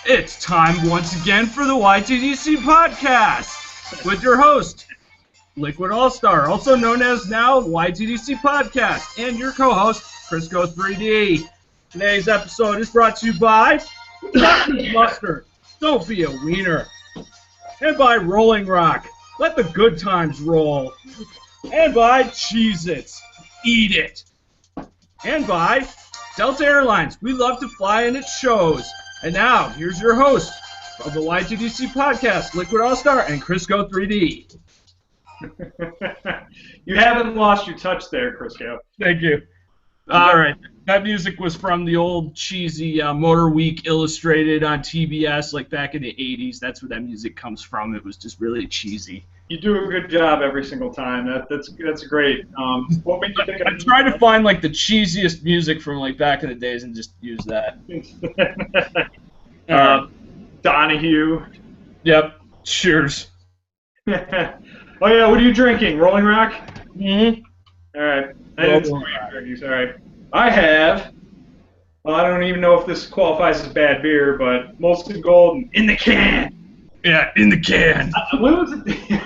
It's time once again for the YTDC podcast with your host, Liquid All-Star, also known as now YTDC Podcast, and your co-host, Crisco 3D. Today's episode is brought to you by Mustard, Don't Be a Wiener, and by Rolling Rock, Let the Good Times Roll, and by Cheez-Its, Eat It, and by Delta Airlines, we love to fly and it shows. And now, here's your host of the YTDC podcast, Liquid All-Star and Crisco 3D. You haven't lost your touch there, Crisco. Thank you. All right. That music was from the old cheesy Motor Week Illustrated on TBS, like back in the 80s. That's where that music comes from. It was just really cheesy. You do a good job every single time. That's great. What made you think I try to find like the cheesiest music from like back in the days and just use that. Donahue. Yep. Cheers. Oh yeah, what are you drinking? Rolling Rock? Mm-hmm. All right. All right. I have. Well, I don't even know if this qualifies as bad beer, but Molson Gold in the can. Yeah, in the can. What was it?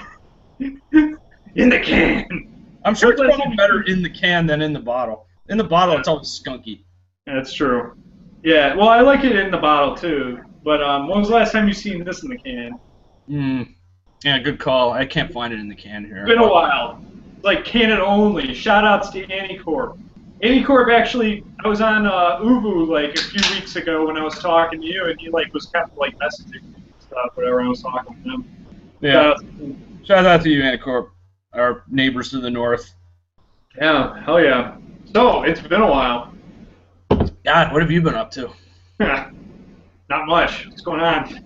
In the can. I'm sure it's probably better in the can than in the bottle. In the bottle, it's always skunky. That's true. Yeah, well, I like it in the bottle too. But when was the last time you seen this in the can? Yeah, good call. I can't find it in the can here. It's been a while. It's like canon only. Shout-outs to Anticorp. Anticorp actually, I was on Uvu like a few weeks ago when I was talking to you, and he like was kind of like messaging me and stuff, whatever I was talking to him. Yeah. Shout out to you, Anticorp, our neighbors to the north. Yeah, hell yeah. So, it's been a while. God, what have you been up to? Not much. What's going on?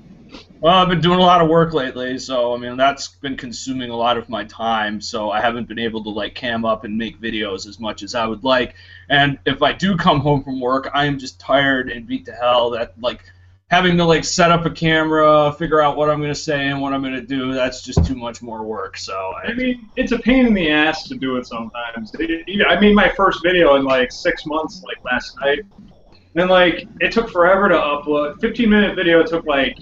Well, I've been doing a lot of work lately, so, I mean, that's been consuming a lot of my time, so I haven't been able to, like, cam up and make videos as much as I would like. And if I do come home from work, I am just tired and beat to hell that, like, having to, like, set up a camera, figure out what I'm going to say and what I'm going to do, that's just too much more work, so... I mean, it's a pain in the ass to do it sometimes. I made my first video in, like, 6 months, like, last night. And, like, it took forever to upload. 15-minute video took, like,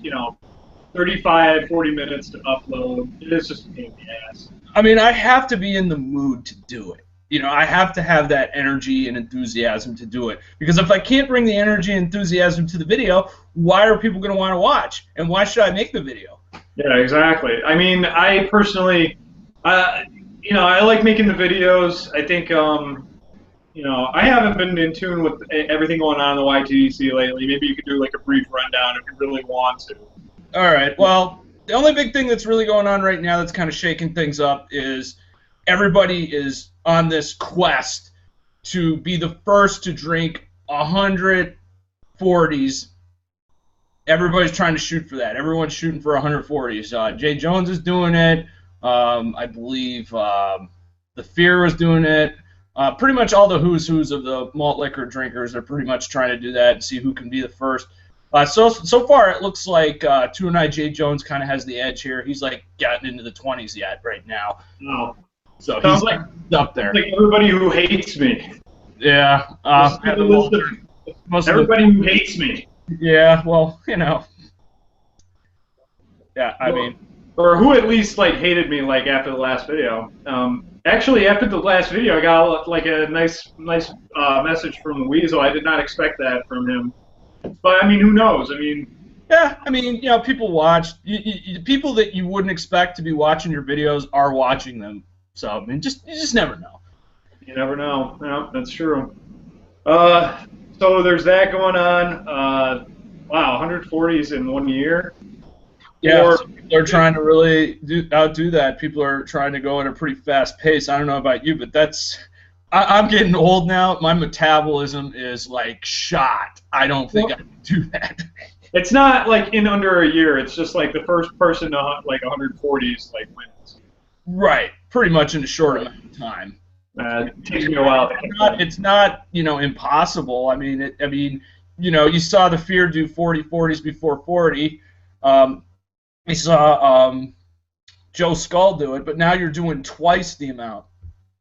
35, 40 minutes to upload. It is just a pain in the ass. I mean, I have to be in the mood to do it. I have to have that energy and enthusiasm to do it. Because if I can't bring the energy and enthusiasm to the video, why are people going to want to watch? And why should I make the video? Yeah, exactly. I mean, I personally, I like making the videos. I think, I haven't been in tune with everything going on in the YTDC lately. Maybe you could do like a brief rundown if you really want to. All right. Well, the only big thing that's really going on right now that's kind of shaking things up is everybody is on this quest to be the first to drink 100 40s. Everybody's trying to shoot for that. Everyone's shooting for 140s. Jay Jones is doing it. I believe the Fear was doing it. Pretty much all the who's of the malt liquor drinkers are pretty much trying to do that and see who can be the first. So far, it looks like Two-and-I Jay Jones kind of has the edge here. He's like gotten into the 20s yet right now. Oh. So Sounds he's like up there. Like everybody who hates me. Yeah. Everybody who hates me. Yeah. Well, Yeah. I mean. Or who at least like hated me like after the last video. Actually, after the last video, I got like a nice message from Weasel. I did not expect that from him. But I mean, who knows? I mean. Yeah, I mean, people watch. People that you wouldn't expect to be watching your videos are watching them. So I mean, you just never know. You never know. No, that's true. So there's that going on. Wow, 140s in 1 year. Yeah, so people are trying to really outdo that. People are trying to go at a pretty fast pace. I don't know about you, but I'm getting old now. My metabolism is like shot. I don't think I can do that. It's not like in under a year. It's just like the first person to like 140s like wins. Right, pretty much in a short amount of time. It takes me a while. It's not impossible. I mean, you saw the Fear do 40 before 40. We saw Joe Skull do it, but now you're doing twice the amount.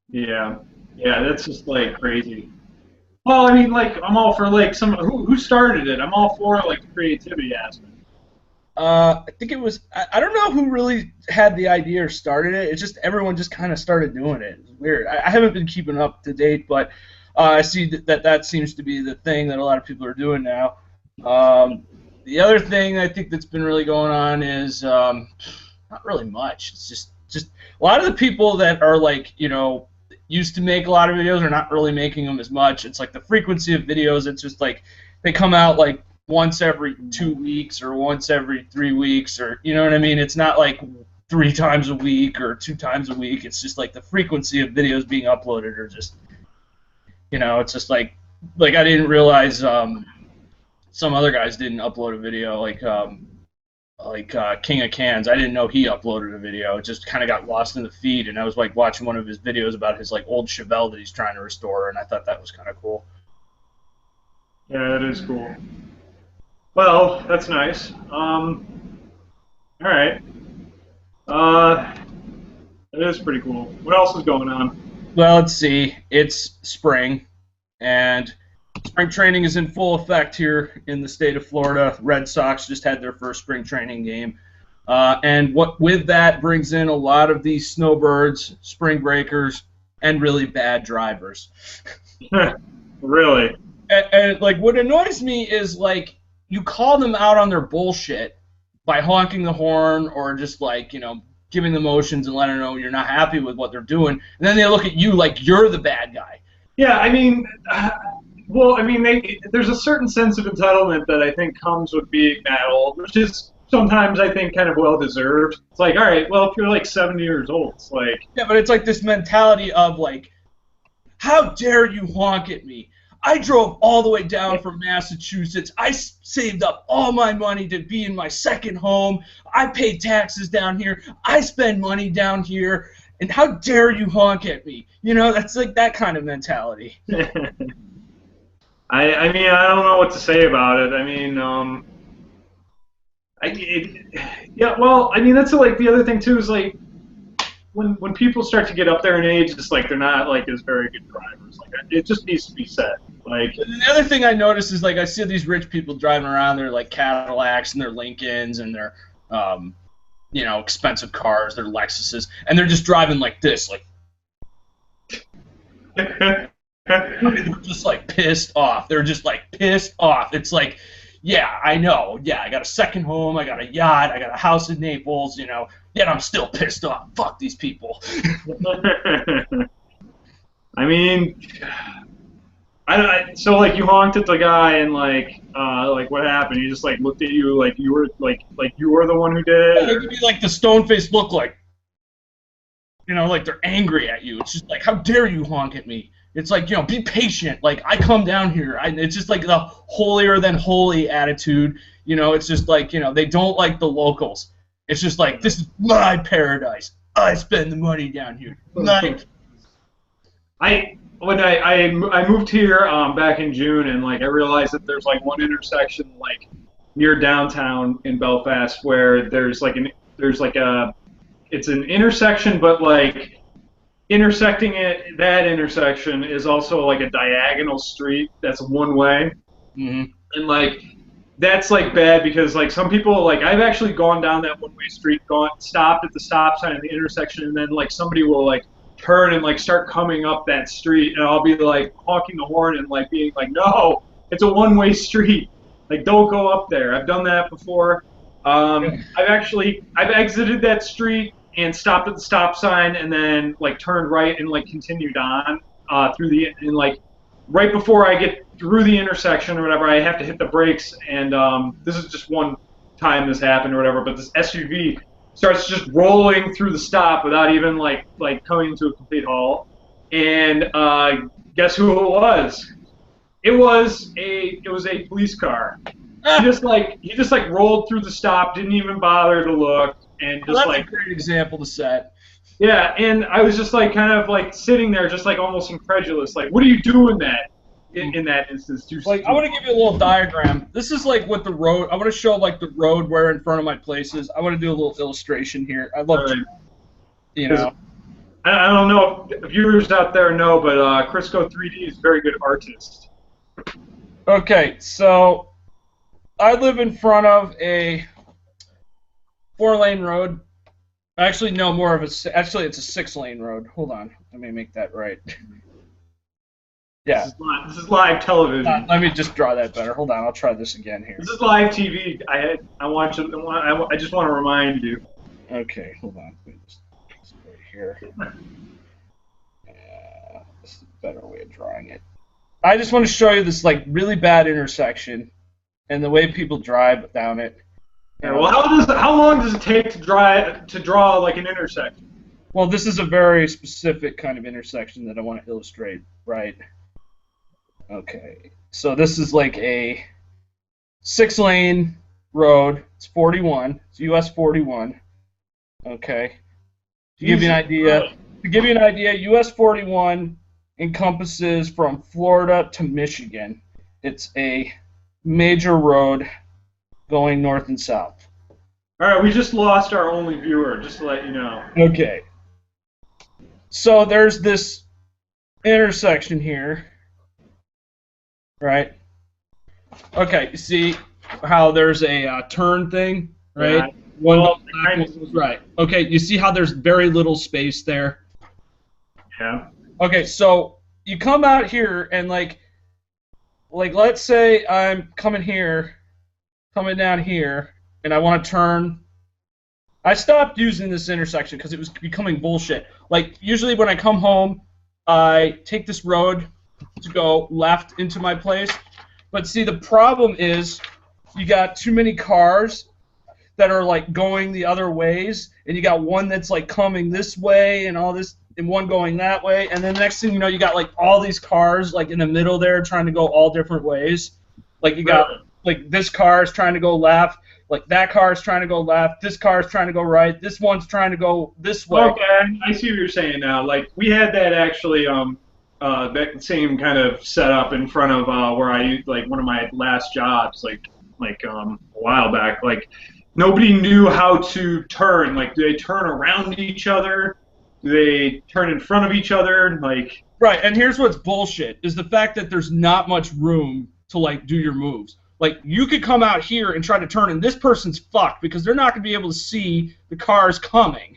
Yeah, that's just like crazy. Well, I mean, like I'm all for like who started it. I'm all for like the creativity aspect. I think it was, I don't know who really had the idea or started it. It's just everyone just kind of started doing it. It's weird. I haven't been keeping up to date, but I see that seems to be the thing that a lot of people are doing now. The other thing I think that's been really going on is not really much. It's just a lot of the people that are like, used to make a lot of videos are not really making them as much. It's like the frequency of videos. It's just like they come out like once every 2 weeks or once every 3 weeks, or you know what I mean. It's not like 3 times a week or 2 times a week. It's just like the frequency of videos being uploaded are just, it's just like I didn't realize some other guys didn't upload a video like King of Cans. I didn't know he uploaded a video. It just kind of got lost in the feed, and I was like watching one of his videos about his like old Chevelle that he's trying to restore, and I thought that was kind of cool. Yeah, that is cool. Well, that's nice. All right. It is pretty cool. What else is going on? Well, let's see. It's spring, and spring training is in full effect here in the state of Florida. Red Sox just had their first spring training game, and what with that brings in a lot of these snowbirds, spring breakers, and really bad drivers. Really? And like what annoys me is like you call them out on their bullshit by honking the horn or just like giving them motions and letting them know you're not happy with what they're doing, and then they look at you like you're the bad guy. Yeah, I mean. Well, I mean, there's a certain sense of entitlement that I think comes with being that old, which is sometimes I think kind of well deserved. It's like, all right, well, if you're like 70 years old, it's like but it's like this mentality of like, how dare you honk at me? I drove all the way down from Massachusetts. I saved up all my money to be in my second home. I pay taxes down here. I spend money down here, and how dare you honk at me? That's like that kind of mentality. I mean, I don't know what to say about it. I mean, yeah, well, I mean, that's like the other thing too is like when people start to get up there in age, it's like they're not like as very good drivers. Like it just needs to be said. Like the other thing I notice is like I see these rich people driving around their like Cadillacs and their Lincolns and their expensive cars, their Lexuses, and they're just driving like this, like. They're just like pissed off. They're just like pissed off. It's like, yeah, I know. Yeah, I got a second home. I got a yacht. I got a house in Naples. Yet I'm still pissed off. Fuck these people. I mean, so like you honked at the guy and like what happened? He just like looked at you like you were the one who did it. They give you like the stone face look, like like they're angry at you. It's just like, how dare you honk at me? It's like, be patient. Like, I come down here. It's just like the holier than holy attitude. It's just like, they don't like the locals. It's just like, this is my paradise. I spend the money down here. Like, I moved here back in June, and like I realized that there's like one intersection like near downtown in Belfast where it's an intersection, but like intersecting that intersection is also like a diagonal street that's one way. Mm-hmm. And like that's like bad because like some people, like I've actually gone down that one-way street, stopped at the stop sign at the intersection, and then like somebody will like turn and like start coming up that street, and I'll be like honking the horn and like being like, no, it's a one-way street, like don't go up there. I've done that before. I've exited that street and stopped at the stop sign, and then like turned right and like continued on and like right before I get through the intersection or whatever, I have to hit the brakes, and this is just one time this happened or whatever, but this SUV starts just rolling through the stop without even like coming to a complete halt, and guess who it was? It was a police car. He just like rolled through the stop, didn't even bother to look. And just that's a great example to set. Yeah, and I was just like kind of like sitting there, just like almost incredulous, like, what are you doing in that instance? Like, I want to give you a little diagram. This is like what the road. I want to show like the road where in front of my place is. I want to do a little illustration here. I'd love to, I don't know if viewers out there know, but Crisco 3D is a very good artist. Okay, so I live in front of a 4-lane road. Actually, no, more of a. Actually, it's a 6-lane road. Hold on, let me make that right. Yeah. This is live television. Let me just draw that better. Hold on, I'll try this again here. This is live TV. I just want to remind you. Okay, hold on. Let me just right here. Yeah, this is a better way of drawing it. I just want to show you this like really bad intersection and the way people drive down it. Yeah, well, how long does it take to draw like an intersection? Well, this is a very specific kind of intersection that I want to illustrate, right? Okay, so this is like a 6-lane road. It's 41. It's US 41. Okay. To give you an idea, US 41 encompasses from Florida to Michigan. It's a major road going north and south. All right, we just lost our only viewer, just to let you know. Okay. So there's this intersection here, right? Okay, you see how there's a turn thing, right? Yeah. Right. Okay, you see how there's very little space there? Yeah. Okay, so you come out here and like let's say I'm coming down here, and I want to turn. I stopped using this intersection because it was becoming bullshit. Like, usually when I come home, I take this road to go left into my place. But see, the problem is you got too many cars that are like going the other ways, and you got one that's like coming this way and all this, and one going that way, and then the next thing you know, you got like all these cars like in the middle there trying to go all different ways. Like you got like this car is trying to go left, like that car is trying to go left, this car is trying to go right, this one's trying to go this way. Okay, I see what you're saying now. Like we had that actually, that same kind of setup in front of where I used like one of my last jobs, like a while back. Like nobody knew how to turn. Like, do they turn around each other? Do they turn in front of each other? Like right. And here's what's bullshit is the fact that there's not much room to like do your moves. Like, you could come out here and try to turn, and this person's fucked because they're not going to be able to see the cars coming,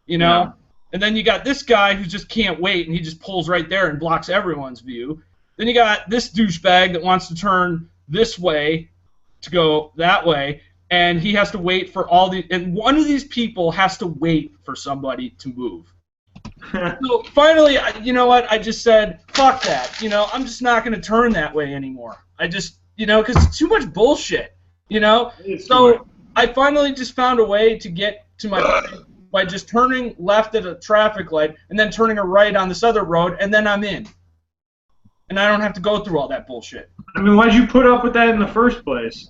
you know? Yeah. And then you got this guy who just can't wait, and he just pulls right there and blocks everyone's view. Then you got this douchebag that wants to turn this way to go that way, and he has to wait for all the... And one of these people has to wait for somebody to move. So finally, you know what? I just said, fuck that. You know, I'm just not going to turn that way anymore. I just... You know, because it's too much bullshit, you know? So I finally just found a way to get to my place by just turning left at a traffic light and then turning a right on this other road, and then I'm in. And I don't have to go through all that bullshit. I mean, why'd you put up with that in the first place?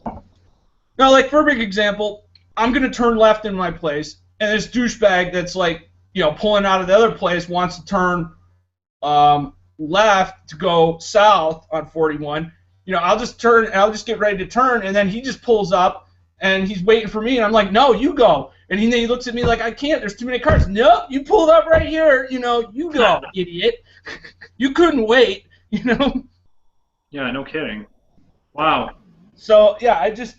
Now, like, for a big example, I'm going to turn left in my place, and this douchebag that's, like, you know, pulling out of the other place wants to turn left to go south on 41. You know, I'll just get ready to turn, and then he just pulls up, and he's waiting for me, and I'm like, no, you go. And he looks at me like, I can't, there's too many cars. Nope, you pulled up right here, you know, you go, idiot. You couldn't wait, you know? Yeah, no kidding. Wow. So, yeah, I just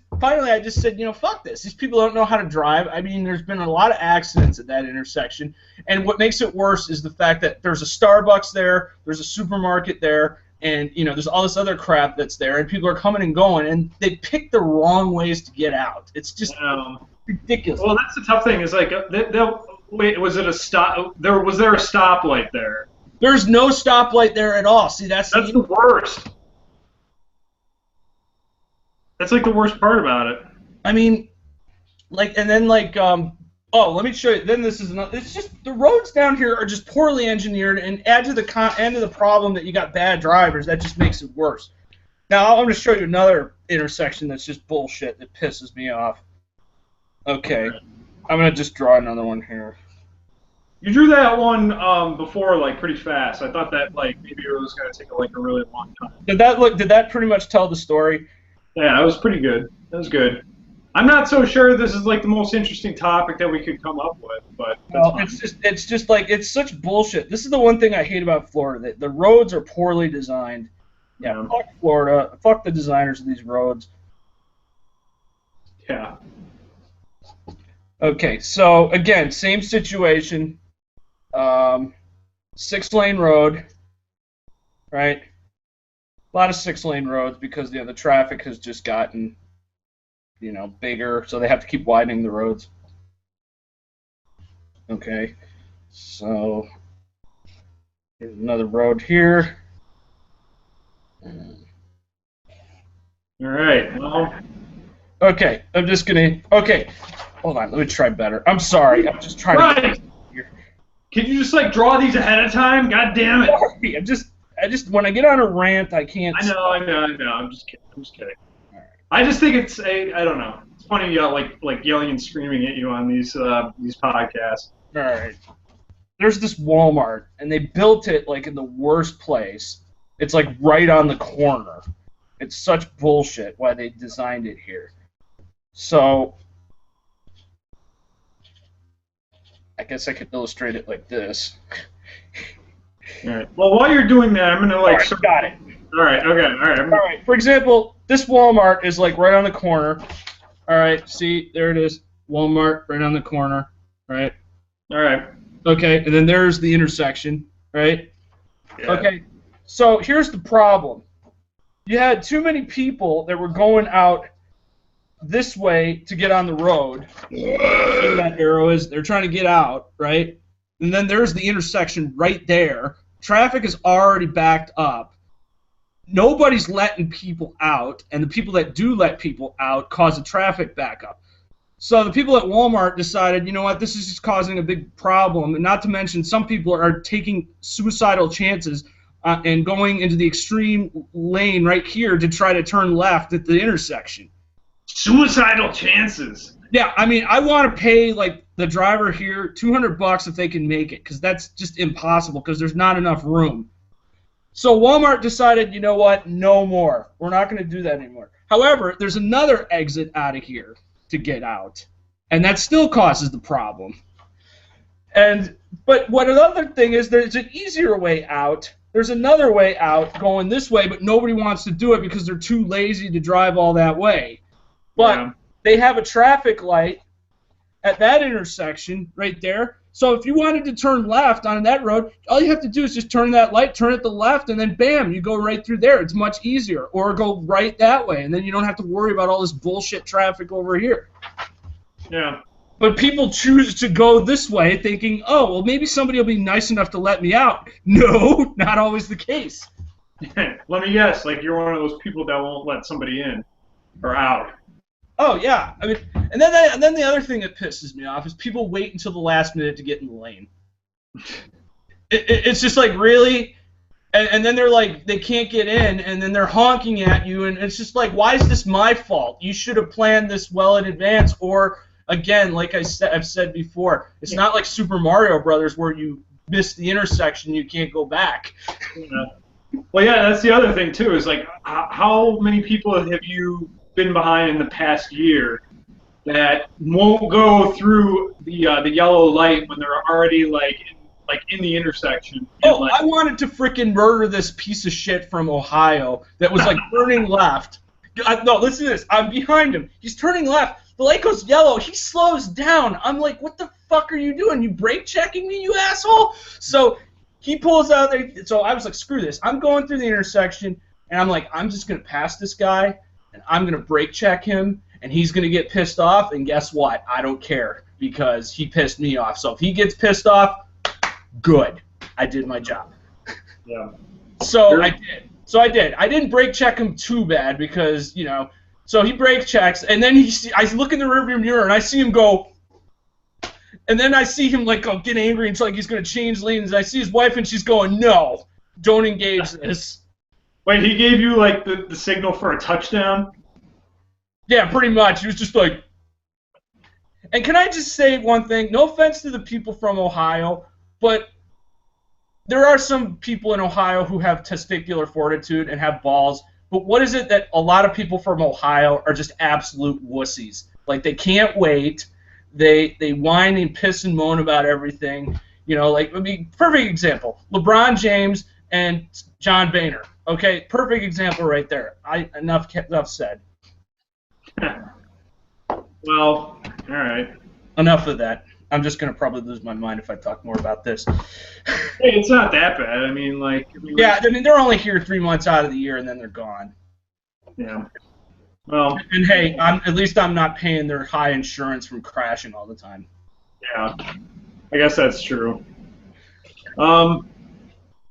said, you know, fuck this. These people don't know how to drive. I mean, there's been a lot of accidents at that intersection, and what makes it worse is the fact that there's a Starbucks there, there's a supermarket there, and, you know, there's all this other crap that's there, and people are coming and going, and they pick the wrong ways to get out. It's just ridiculous. Well, that's the tough thing. Is like, wait, was it a stop? Was there a stoplight there? There's no stoplight there at all. See, that's the worst. That's like the worst part about it. I mean, like, and then like, oh, let me show you. Then this is another. It's just the roads down here are just poorly engineered, and add to the problem that you got bad drivers. That just makes it worse. Now I'm going to show you another intersection that's just bullshit that pisses me off. Okay, I'm going to just draw another one here. You drew that one before like pretty fast. I thought that like maybe it was going to take like a really long time. Did that pretty much tell the story? Yeah, that was pretty good. That was good. I'm not so sure this is like the most interesting topic that we could come up with, but well, it's just like it's such bullshit. This is the one thing I hate about Florida. The roads are poorly designed. Yeah, fuck Florida. Fuck the designers of these roads. Yeah. Okay, so again, same situation. 6-lane road, right? A lot of 6-lane roads because the traffic has just gotten bigger, so they have to keep widening the roads. Okay, so here's another road here. All right. Well. Okay, I'm just gonna. Okay, hold on. Let me try better. I'm sorry. I'm just trying to. Right. Can you just like draw these ahead of time? God damn it! Sorry, I just when I get on a rant, I can't. I know. I'm just kidding. Right. I just think it's I don't know. It's funny, like yelling and screaming at you on these podcasts. All right. There's this Walmart, and they built it like in the worst place. It's like right on the corner. It's such bullshit why they designed it here. So, I guess I could illustrate it like this. All right. Well, while you're doing that, I'm gonna like. Right, got it. All right. Okay. All right. All right. For example, this Walmart is like right on the corner. All right. See, there it is. Walmart right on the corner. Right. All right. Okay. And then there's the intersection. Right. Yeah. Okay. So here's the problem. You had too many people that were going out this way to get on the road. Where that arrow is, they're trying to get out, right? And then there's the intersection right there. Traffic is already backed up. Nobody's letting people out, and the people that do let people out cause the traffic backup. So the people at Walmart decided, you know what, this is just causing a big problem, and not to mention some people are taking suicidal chances and going into the extreme lane right here to try to turn left at the intersection. Suicidal chances. Yeah, I mean, I want to pay like the driver here $200 if they can make it, because that's just impossible because there's not enough room. So Walmart decided, you know what, no more. We're not going to do that anymore. However, there's another exit out of here to get out, and that still causes the problem. But what another thing is, there's an easier way out. There's another way out going this way, but nobody wants to do it because they're too lazy to drive all that way. But they have a traffic light at that intersection right there. So if you wanted to turn left on that road, all you have to do is just turn that light, turn it to the left, and then bam, you go right through there. It's much easier. Or go right that way, and then you don't have to worry about all this bullshit traffic over here. Yeah. But people choose to go this way thinking, oh, well, maybe somebody will be nice enough to let me out. No, not always the case. Let me guess, like you're one of those people that won't let somebody in or out. Oh, yeah. I mean, and then the other thing that pisses me off is people wait until the last minute to get in the lane. It's just like, really? And then they're like, they can't get in, and then they're honking at you, and it's just like, why is this my fault? You should have planned this well in advance, or... Again, like I've said before, it's not like Super Mario Brothers where you miss the intersection, you can't go back. Yeah. Well, yeah, that's the other thing too. Is like, how many people have you been behind in the past year that won't go through the yellow light when they're already like in the intersection? Oh, like, I wanted to frickin' murder this piece of shit from Ohio that was like turning left. No, listen to this. I'm behind him. He's turning left. The light goes yellow. He slows down. I'm like, what the fuck are you doing? You brake checking me, you asshole? So he pulls out there. So I was like, screw this. I'm going through the intersection, and I'm like, I'm just going to pass this guy, and I'm going to brake check him, and he's going to get pissed off, and guess what? I don't care because he pissed me off. So if he gets pissed off, good. I did my job. Yeah. So I did. I didn't brake check him too bad because, so he brake checks, and then I look in the rearview mirror, and I see him go, and then I see him like get angry and like he's going to change lanes, and I see his wife, and she's going, no, don't engage this. Wait, he gave you like the signal for a touchdown? Yeah, pretty much. He was just like, and can I just say one thing? No offense to the people from Ohio, but there are some people in Ohio who have testicular fortitude and have balls. But what is it that a lot of people from Ohio are just absolute wussies? Like, they can't wait. They whine and piss and moan about everything. Perfect example. LeBron James and John Boehner. Okay, perfect example right there. Enough said. Well, all right. enough of that. I'm just going to probably lose my mind if I talk more about this. Hey, it's not that bad. I mean, yeah, I mean, they're only here 3 months out of the year, and then they're gone. Yeah. Well. And hey, at least I'm not paying their high insurance from crashing all the time. Yeah. I guess that's true. Well,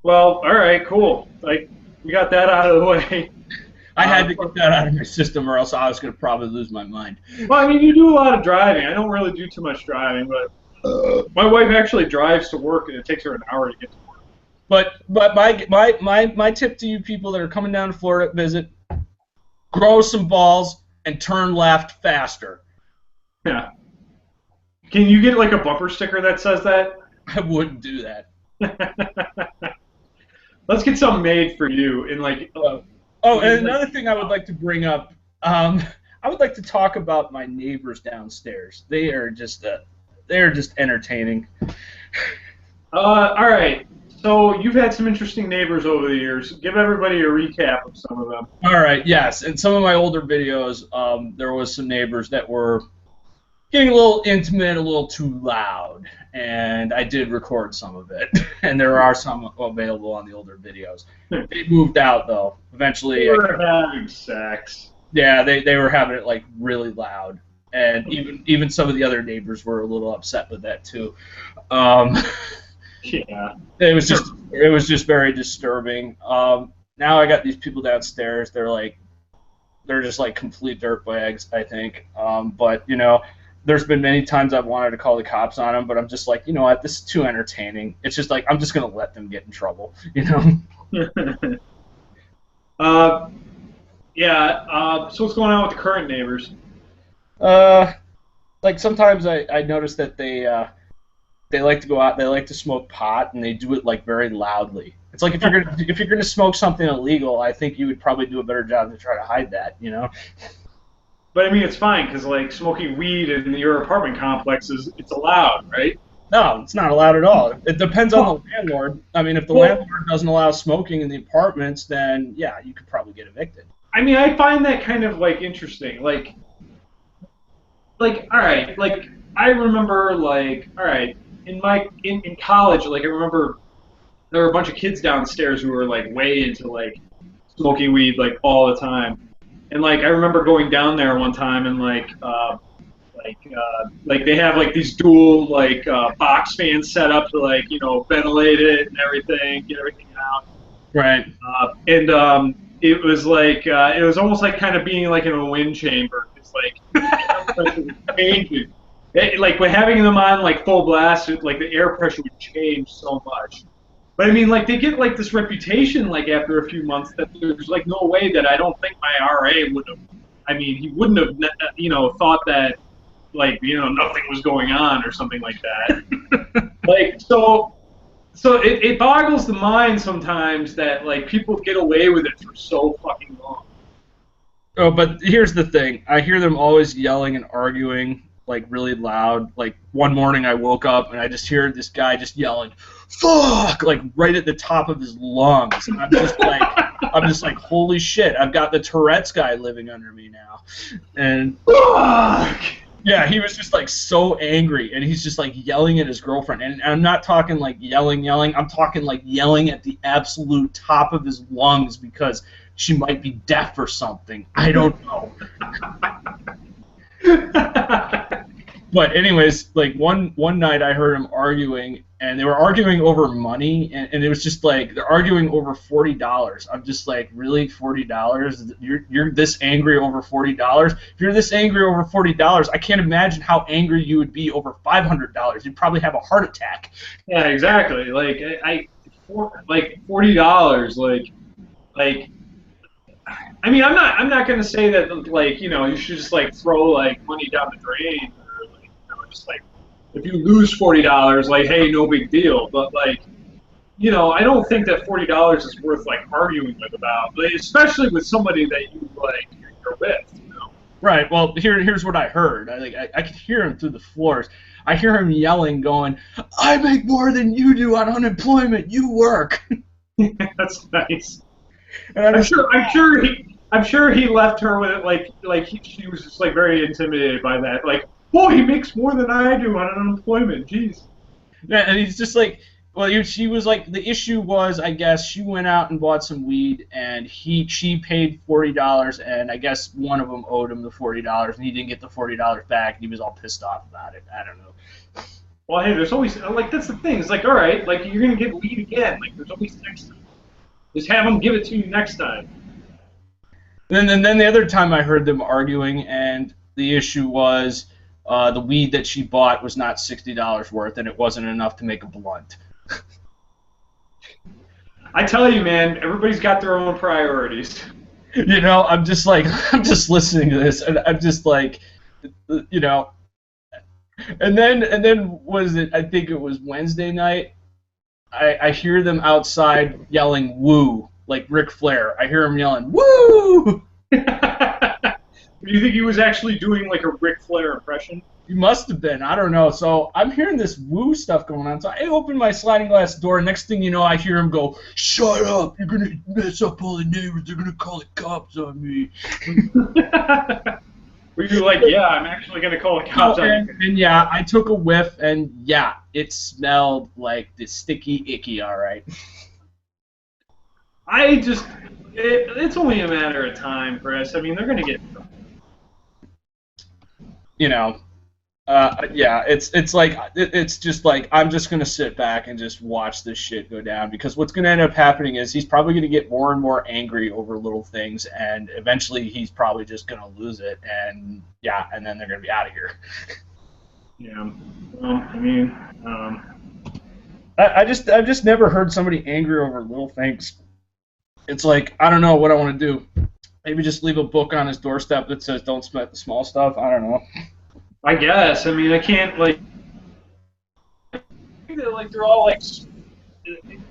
all right, cool. Like, we got that out of the way. I had to get that out of my system, or else I was going to probably lose my mind. Well, I mean, you do a lot of driving. I don't really do too much driving, but my wife actually drives to work, and it takes her an hour to get to work. But my tip to you people that are coming down to Florida to visit, grow some balls and turn left faster. Yeah. Can you get like a bumper sticker that says that? I wouldn't do that. Let's get something made for you in like. Oh, and another thing I would like to bring up, I would like to talk about my neighbors downstairs. They are just entertaining. All right. So you've had some interesting neighbors over the years. Give everybody a recap of some of them. All right. Yes. In some of my older videos, there was some neighbors that were getting a little intimate, a little too loud, and I did record some of it, and there are some available on the older videos. They moved out though. Eventually, they were having sex. Yeah, they were having it like really loud, and even some of the other neighbors were a little upset with that too. Yeah, it was just very disturbing. Now I got these people downstairs. They're just like complete dirtbags, I think. But you know. There's been many times I've wanted to call the cops on them, but I'm just like, you know what, this is too entertaining. It's just like, I'm just going to let them get in trouble, you know? Yeah, so what's going on with the current neighbors? Like sometimes I notice that they like to go out, they like to smoke pot, and they do it like very loudly. It's like if you're gonna smoke something illegal, I think you would probably do a better job to try to hide that, you know? But I mean, it's fine because like smoking weed in your apartment complex it's allowed, right? No, it's not allowed at all. It depends on the landlord. I mean, if the landlord doesn't allow smoking in the apartments, then yeah, you could probably get evicted. I mean, I find that kind of like interesting. Like all right, like I remember like all right in college, like I remember there were a bunch of kids downstairs who were like way into like smoking weed like all the time. And like I remember going down there one time and like they have like these dual like box fans set up to like ventilate it and everything, get everything out. Right. It was like it was almost like kind of being like in a wind chamber. It's like changing. Like when having them on like full blast, like the air pressure would change so much. But I mean, like they get like this reputation, like after a few months, that there's like no way that I don't think my RA would have. I mean, he wouldn't have, thought that like nothing was going on or something like that. Like so it boggles the mind sometimes that like people get away with it for so fucking long. Oh, but here's the thing: I hear them always yelling and arguing like really loud. Like one morning I woke up and I just hear this guy just yelling, "Fuck!" like right at the top of his lungs. And I'm just like, holy shit! I've got the Tourette's guy living under me now. And fuck! Yeah, he was just like so angry, and he's just like yelling at his girlfriend. And I'm not talking like yelling. I'm talking like yelling at the absolute top of his lungs because she might be deaf or something. I don't know. But anyways, like one night I heard him arguing, and they were arguing over money, and it was just like they're arguing over $40. I'm just like, really, $40? You're this angry over $40? If you're this angry over $40, I can't imagine how angry you would be over $500. You'd probably have a heart attack. Yeah, exactly. Like like $40, like. I mean, I'm not gonna say that like you should just like throw like money down the drain or like just like if you lose $40, like hey, no big deal. But like I don't think that $40 is worth like arguing with about, like, especially with somebody that you like you're with. Right. Well, here's what I heard. I could hear him through the floors. I hear him yelling, going, "I make more than you do on unemployment. You work." That's nice. And I'm sure he left her with it she was just like very intimidated by that. Like boy, he makes more than I do on unemployment. Jeez. Yeah, and he's just like, well, she was like, the issue was, I guess, she went out and bought some weed, and she paid $40, and I guess one of them owed him the $40, and he didn't get the $40 back, and he was all pissed off about it. I don't know. Well, hey, there's always, like, that's the thing. It's like, all right, like, you're going to get weed again. Like, there's always next time. Just have them give it to you next time. And then the other time I heard them arguing, and the issue was the weed that she bought was not $60 worth, and it wasn't enough to make a blunt. I tell you, man, everybody's got their own priorities. You know, I'm just listening to this, and I'm just like, you know, and then was it? I think it was Wednesday night. I hear them outside yelling "woo" like Ric Flair. I hear him yelling "woo." Do you think he was actually doing like a Ric Flair impression? He must have been. I don't know. So I'm hearing this woo stuff going on. So I open my sliding glass door. Next thing you know, I hear him go, "Shut up! You're gonna mess up all the neighbors. They're gonna call the cops on me." Were you like, yeah, I'm actually gonna call the cops on you? And yeah, I took a whiff, and yeah, it smelled like the sticky icky. All right. It's only a matter of time, Chris. I mean, they're gonna get. You know. Yeah, it's like it's just like I'm just gonna sit back and just watch this shit go down, because what's gonna end up happening is he's probably gonna get more and more angry over little things, and eventually he's probably just gonna lose it, and yeah, and then they're gonna be out of here. Yeah. Well, I mean, I've just never heard somebody angry over little things. It's like, I don't know what I want to do. Maybe just leave a book on his doorstep that says "Don't sweat the small stuff." I don't know. I guess. I mean, I can't, like they're all like,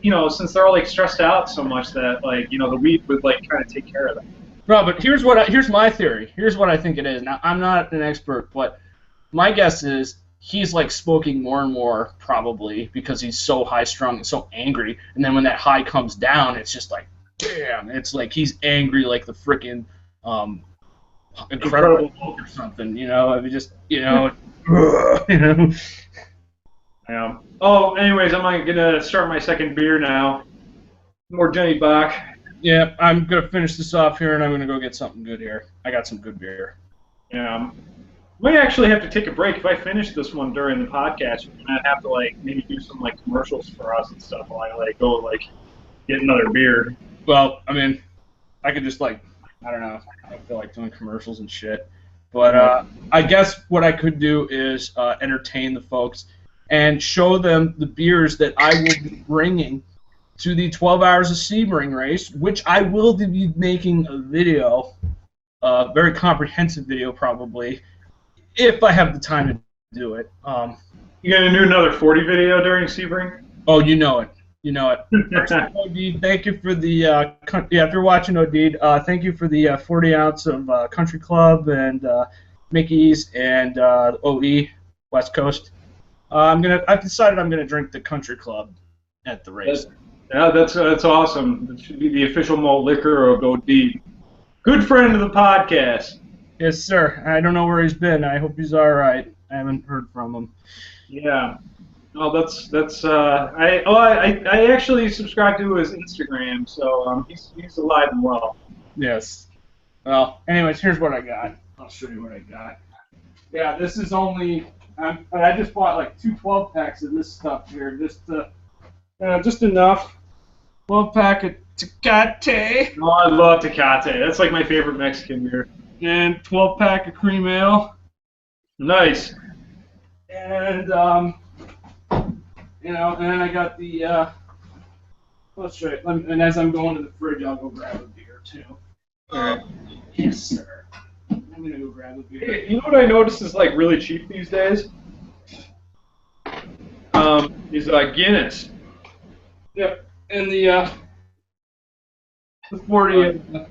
you know, since they're all like stressed out so much that, like, you know, the weed would like kind of take care of them. No, but here's my theory. Here's what I think it is. Now, I'm not an expert, but my guess is he's like smoking more and more, probably because he's so high strung and so angry. And then when that high comes down, it's just like, damn! It's like he's angry like the frickin' Incredible Hulk or something, you know. I mean, just, you know, you know. Yeah. Oh, anyways, I'm gonna start my second beer now. More Jenny Bach. Yeah, I'm gonna finish this off here, and I'm gonna go get something good here. I got some good beer. Yeah. Might actually have to take a break if I finish this one during the podcast. We're gonna have to like maybe do some like commercials for us and stuff while I like go like get another beer. Well, I mean, I could just like, I don't know. I don't feel like doing commercials and shit. But I guess what I could do is entertain the folks and show them the beers that I will be bringing to the 12 Hours of Sebring race, which I will be making a video, a very comprehensive video probably, if I have the time to do it. You gonna do another 40 video during Sebring? Oh, you know it. You know it. First, Odeed, thank you for the if you're watching, Odeed, thank you for the 40 ounce of Country Club and Mickey's and OE West Coast. I've decided I'm gonna drink the Country Club at the race. That's awesome. It should be the official malt liquor of Odeed. Good friend of the podcast. Yes, sir. I don't know where he's been. I hope he's all right. I haven't heard from him. Yeah. Oh, I actually subscribe to his Instagram, so he's alive and well. Yes. Well, anyways, here's what I got. I'll show you what I got. Yeah, this is only. I just bought like 2 12-packs of this stuff here, just enough. 12-pack of Tecate. Oh, I love Tecate. That's like my favorite Mexican beer. And 12-pack of cream ale. Nice. And you know, and then I got the. Let's try it. And as I'm going to the fridge, I'll go grab a beer too. Yes, sir. I'm gonna go grab a beer. Hey, you know what I noticed is like really cheap these days? Is Guinness. Yep, and the 40 of the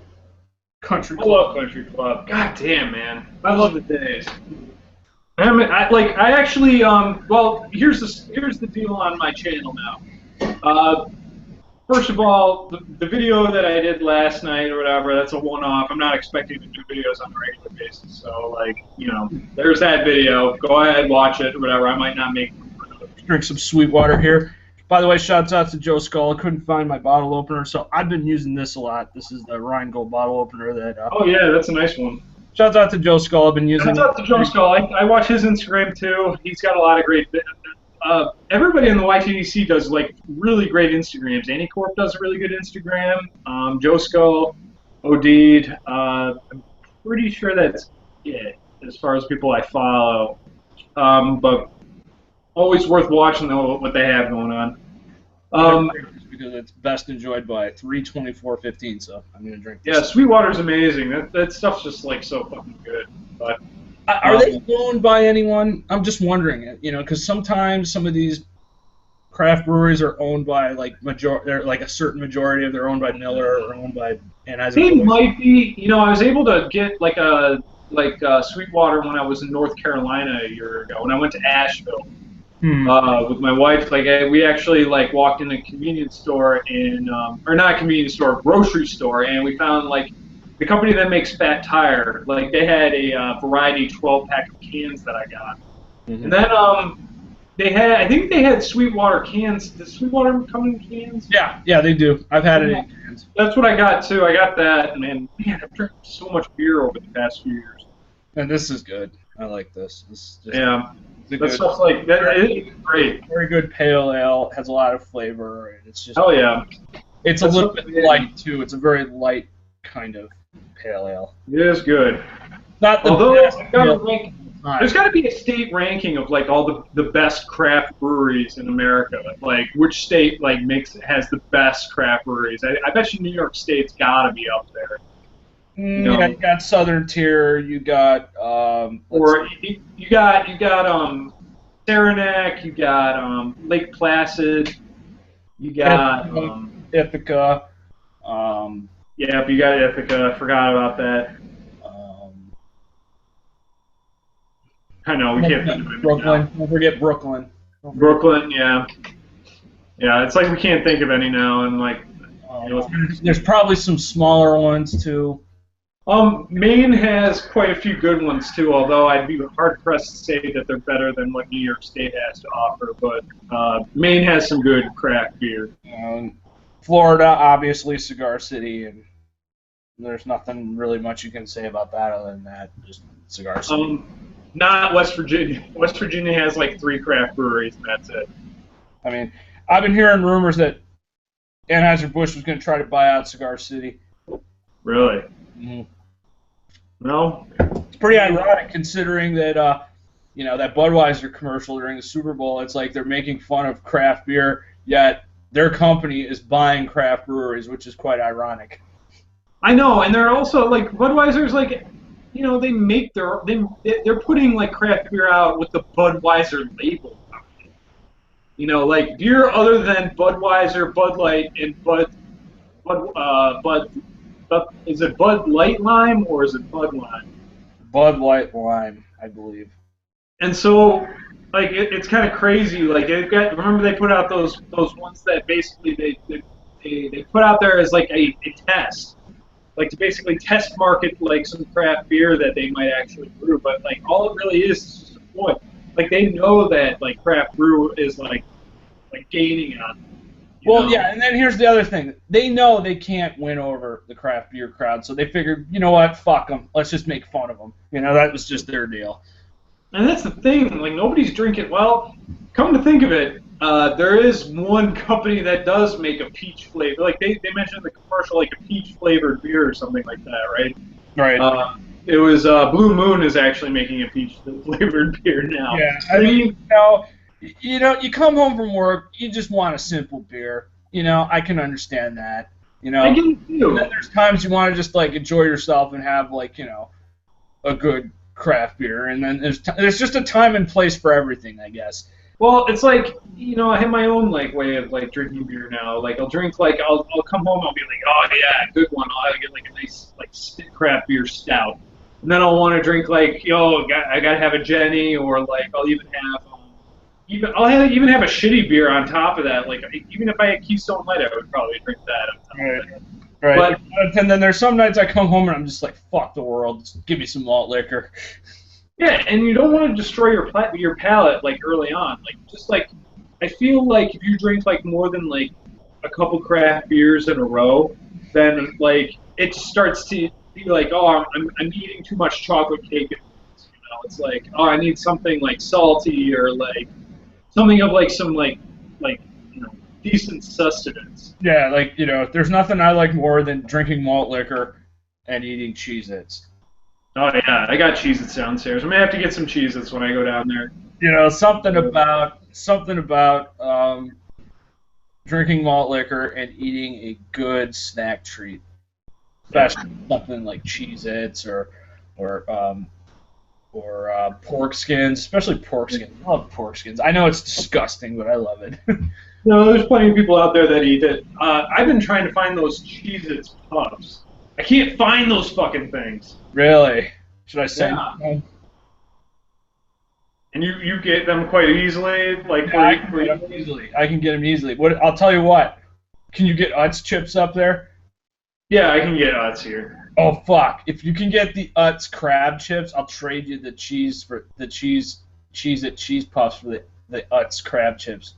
Country Club. I love Country Club. God damn, man, I love the days. I actually well, here's the deal on my channel now. first of all, the video that I did last night or whatever, that's a one-off. I'm not expecting to do videos on a regular basis. So, like, you know, there's that video. Go ahead, watch it or whatever. I might not make Drink some Sweetwater here. By the way, shouts out to Joe Skull. I couldn't find my bottle opener, so I've been using this a lot. This is the Rheingold bottle opener that. Oh yeah, that's a nice one. Shouts out to Joe Skull. I've been using. Shouts out to Joe Skull. I watch his Instagram too. He's got a lot of great. Everybody in the YTDC does like really great Instagrams. Anticorp does a really good Instagram. Joe Skull, Odeed. I'm pretty sure that's it as far as people I follow. But always worth watching what they have going on. Because it's best enjoyed by 324.15, so I'm gonna drink this. Yeah, Sweetwater's amazing. That stuff's just like so fucking good. But are they owned by anyone? I'm just wondering, you know, because sometimes some of these craft breweries are owned by like a certain majority of they're owned by Miller or owned by Anheuser-Busch. They might be. You know, I was able to get like Sweetwater when I was in North Carolina a year ago when I went to Asheville. With my wife, like we actually like walked in a convenience store or not a convenience store, grocery store, and we found like the company that makes Fat Tire, like they had a variety 12-pack of cans that I got, and then I think they had Sweetwater cans. Does Sweetwater come in cans? Yeah, they do. I've had it in cans. That's what I got too. I got that, and man, I've drank so much beer over the past few years. And this is good. I like this. This is just, yeah. That stuff's like that is great. Very good pale ale. Has a lot of flavor, and it's just. Oh yeah. It's a little bit light too. It's a very light kind of pale ale. It is good. Not the best. There's got to be a state ranking of like all the best craft breweries in America. Like which state like has the best craft breweries? I bet you New York State's got to be up there. Yeah, you got Southern Tier, you got you got Saranac, you got Lake Placid, you got Ithaca. Yeah, but you got Ithaca. I forgot about that. I know we can't think of it. Brooklyn. Don't forget Brooklyn. Brooklyn, yeah. Yeah, it's like we can't think of any now, and like. There's probably some smaller ones too. Maine has quite a few good ones too, although I'd be hard-pressed to say that they're better than what New York State has to offer, but Maine has some good craft beer. Florida, obviously, Cigar City, and there's nothing really much you can say about that other than that, just Cigar City. Not West Virginia. West Virginia has like 3 craft breweries, and that's it. I mean, I've been hearing rumors that Anheuser-Busch was going to try to buy out Cigar City. Really? Mm-hmm. No. It's pretty ironic considering that that Budweiser commercial during the Super Bowl. It's like they're making fun of craft beer, yet their company is buying craft breweries, which is quite ironic. I know, and they're also like Budweiser's like, you know, they make they're putting like craft beer out with the Budweiser label. You know, like beer other than Budweiser, Bud Light, and is it Bud Light Lime or is it Bud Lime? Bud Light Lime, I believe. And so, like, it's kind of crazy. Like, remember they put out those ones that basically they put out there as like a test, like to basically test market like some craft beer that they might actually brew. But like, all it really is just a point. Like, they know that like craft brew is like gaining on them. Well, yeah, and then here's the other thing. They know they can't win over the craft beer crowd, so they figured, you know what, fuck them. Let's just make fun of them. You know, that was just their deal. And that's the thing. Like, nobody's drinking. Well, come to think of it, there is one company that does make a peach flavor. Like, they mentioned in the commercial, like a peach-flavored beer or something like that, right? Right. It was Blue Moon is actually making a peach-flavored beer now. Yeah, I mean, you know, you come home from work, you just want a simple beer. You know, I can understand that. You know, I do too. And then there's times you want to just like enjoy yourself and have like, you know, a good craft beer. And then there's just a time and place for everything, I guess. Well, it's like, you know, I have my own like way of like drinking beer now. Like I'll drink like I'll come home, I'll be like, oh yeah, good one. I'll get like a nice like craft beer stout. And then I'll want to drink like, I gotta have a Jenny, or like I'll even have even have a shitty beer on top of that. Like even if I had Keystone Light, I would probably drink that on top of it. Right. And then there's some nights I come home and I'm just like, fuck the world. Just give me some malt liquor. Yeah, and you don't want to destroy your palate like early on. Like just like I feel like if you drink like more than like a couple craft beers in a row, then like it starts to be like, oh, I'm eating too much chocolate cake. You know, it's like, oh, I need something like salty or like something of like some like you know decent sustenance. Yeah, like, you know, there's nothing I like more than drinking malt liquor and eating Cheez-Its. Oh yeah, I got Cheez-Its downstairs. I'm gonna have to get some Cheez-Its when I go down there. You know, something about drinking malt liquor and eating a good snack treat, especially something like Cheez-Its or pork skins, especially pork skins. I love pork skins. I know it's disgusting, but I love it. No, there's plenty of people out there that eat it. I've been trying to find those Cheez-Its puffs. I can't find those fucking things. Really? Should I say? Yeah. And you get them quite easily, like Yeah, I can get them easily. I can get them easily. I'll tell you what. Can you get Utz chips up there? Yeah, I can get Utz here. Oh fuck! If you can get the Utz crab chips, I'll trade you the cheese for the cheese puffs for the Utz crab chips.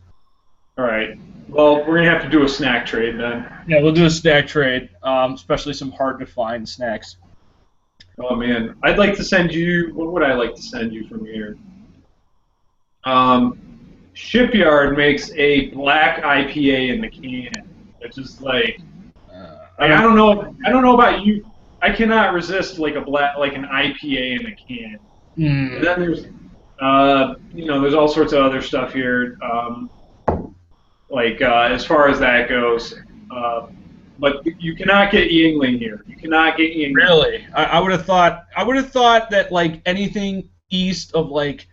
All right. Well, we're gonna have to do a snack trade then. Yeah, we'll do a snack trade, especially some hard to find snacks. Oh man, I'd like to send you. What would I like to send you from here? Shipyard makes a black IPA in the can. It's just like I don't know about you. I cannot resist like an IPA in a can. Mm. And then there's there's all sorts of other stuff here. As far as that goes, but you cannot get Yingling here. You cannot get Yingling. Really? I would have thought that like anything east of like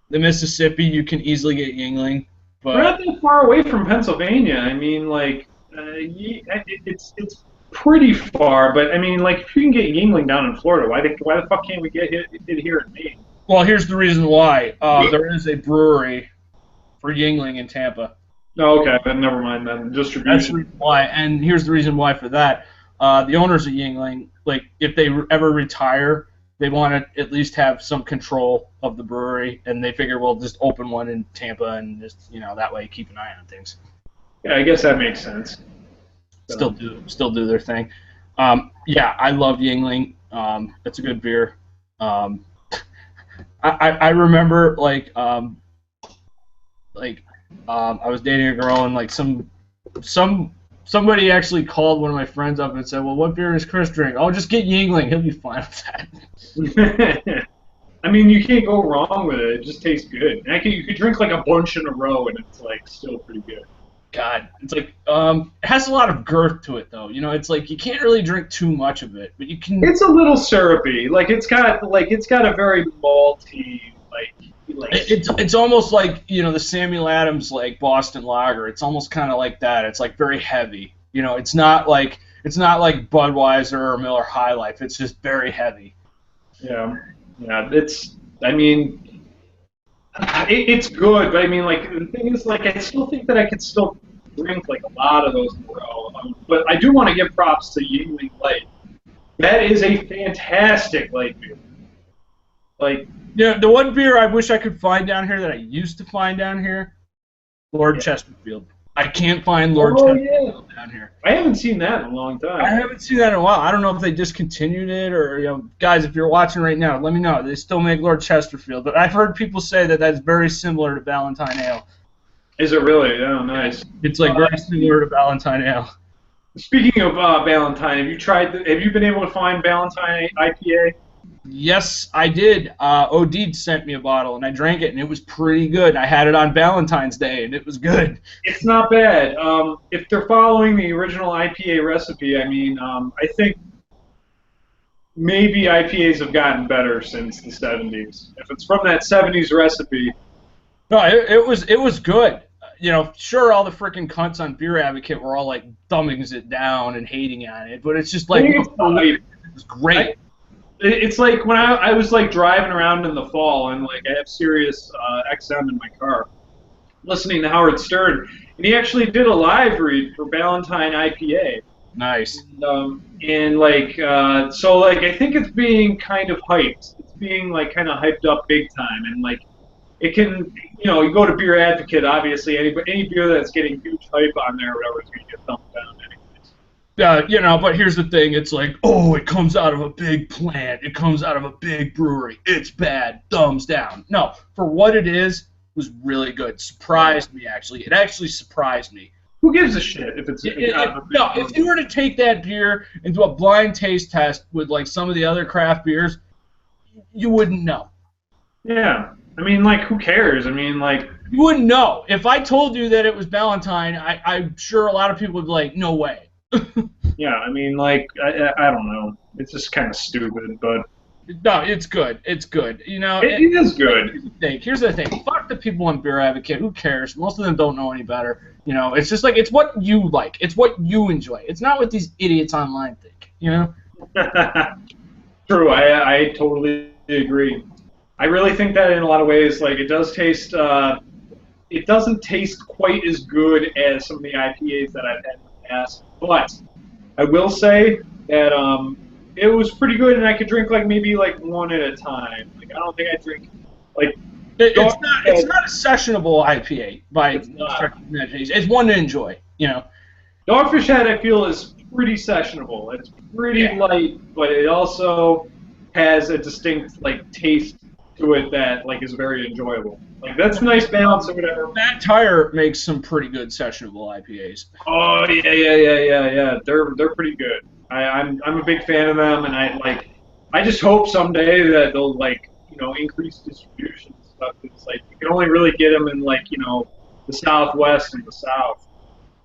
the Mississippi, you can easily get Yingling. But we're not that far away from Pennsylvania. I mean, like it's pretty far. But I mean, like if you can get Yingling down in Florida, why the fuck can't we get it here in Maine? Well, here's the reason why. There is a brewery for Yingling in Tampa. Oh, okay, then never mind then. Distribution. That's the reason why, and here's the reason why for that. The owners of Yingling, like, if they ever retire, they want to at least have some control of the brewery, and they figure we'll just open one in Tampa and just, you know, that way keep an eye on things. Yeah, I guess that makes sense. Still do their thing. Yeah, I love Yingling. It's a good beer. I remember I was dating a girl and like somebody actually called one of my friends up and said, "Well, what beer does Chris drink?" "Oh, just get Yingling. He'll be fine with that." I mean, you can't go wrong with it. It just tastes good. And you could drink like a bunch in a row and it's like still pretty good. God, it's like it has a lot of girth to it though. You know, it's like you can't really drink too much of it, but you can. It's a little syrupy. Like it's got a very malty It's almost like, you know, the Samuel Adams like Boston Lager. It's almost kind of like that. It's like very heavy. You know, it's not like Budweiser or Miller High Life. It's just very heavy. Yeah. I mean, it's good, but I mean, like the thing is, like I still think that I could still drink like a lot of those in a row. But I do want to give props to Yingling Light. That is a fantastic light beer. Like. Yeah, the one beer I wish I could find down here that I used to find down here, Lord Chesterfield. I can't find Lord Chesterfield down here. I haven't seen that in a long time. I haven't seen that in a while. I don't know if they discontinued it or, you know, guys, if you're watching right now, let me know. They still make Lord Chesterfield, but I've heard people say that that's very similar to Ballantine Ale. Is it really? Oh, nice. It's like very similar to Ballantine Ale. Speaking of Ballantine, have you been able to find Ballantine IPA? Yes, I did. Odid sent me a bottle, and I drank it, and it was pretty good. I had it on Valentine's Day, and it was good. It's not bad. If they're following the original IPA recipe, I mean, I think maybe IPAs have gotten better since the 70s. If it's from that 70s recipe. No, it was good. You know, sure, all the freaking cunts on Beer Advocate were all, like, thumbing it down and hating on it, but it's just like, it was great. It's like when I was like driving around in the fall and like I have Sirius XM in my car, listening to Howard Stern, and he actually did a live read for Ballantine IPA. Nice. And like, so like, I think it's being kind of hyped. It's being like kind of hyped up big time, and like, it can, you go to Beer Advocate, obviously, any beer that's getting huge hype on there or whatever is going to get thumbs down anyways. But here's the thing. It's like, oh, it comes out of a big plant. It comes out of a big brewery. It's bad. Thumbs down. No, for what it is, it was really good. Surprised me, actually. It actually surprised me. Who gives a shit if it's no, if you were to take that beer and do a blind taste test with like some of the other craft beers, you wouldn't know. Yeah. I mean, like, who cares? I mean, like... You wouldn't know. If I told you that it was Ballantine, I'm sure a lot of people would be like, no way. Yeah, I mean, like, I don't know. It's just kind of stupid, but... No, it's good. It's good. It is good. Here's the thing. Fuck the people on Beer Advocate. Who cares? Most of them don't know any better. It's just like, it's what you like. It's what you enjoy. It's not what these idiots online think, True, I totally agree. I really think that in a lot of ways, like, it does taste, it doesn't taste quite as good as some of the IPAs that I've had in the past, but I will say that it was pretty good, and I could drink, like, maybe, like, one at a time. Like, I don't think I drink, like... It's not a sessionable IPA by imagination. It's one to enjoy, Dogfish Head, I feel, is pretty sessionable. It's pretty light, but it also has a distinct, like, taste to it that like is very enjoyable. Like that's a nice balance or whatever. Fat Tire makes some pretty good sessionable IPAs. Oh yeah. They're pretty good. I'm a big fan of them, and I just hope someday that they'll like increase distribution and stuff. It's like you can only really get them in like the Southwest and the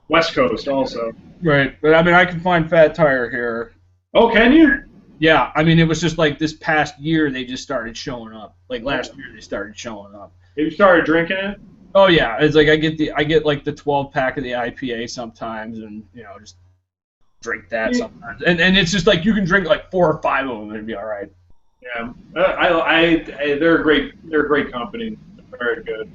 West Coast also. Right, but I mean I can find Fat Tire here. Oh, can you? Yeah, I mean, it was just like this past year they just started showing up. Like last year they started showing up. Have you started drinking it? Oh yeah, it's like I get like the 12-pack of the IPA sometimes, and just drink that sometimes. And it's just like you can drink like 4 or 5 of them and it'd be all right. Yeah, they're a great company. They're very good.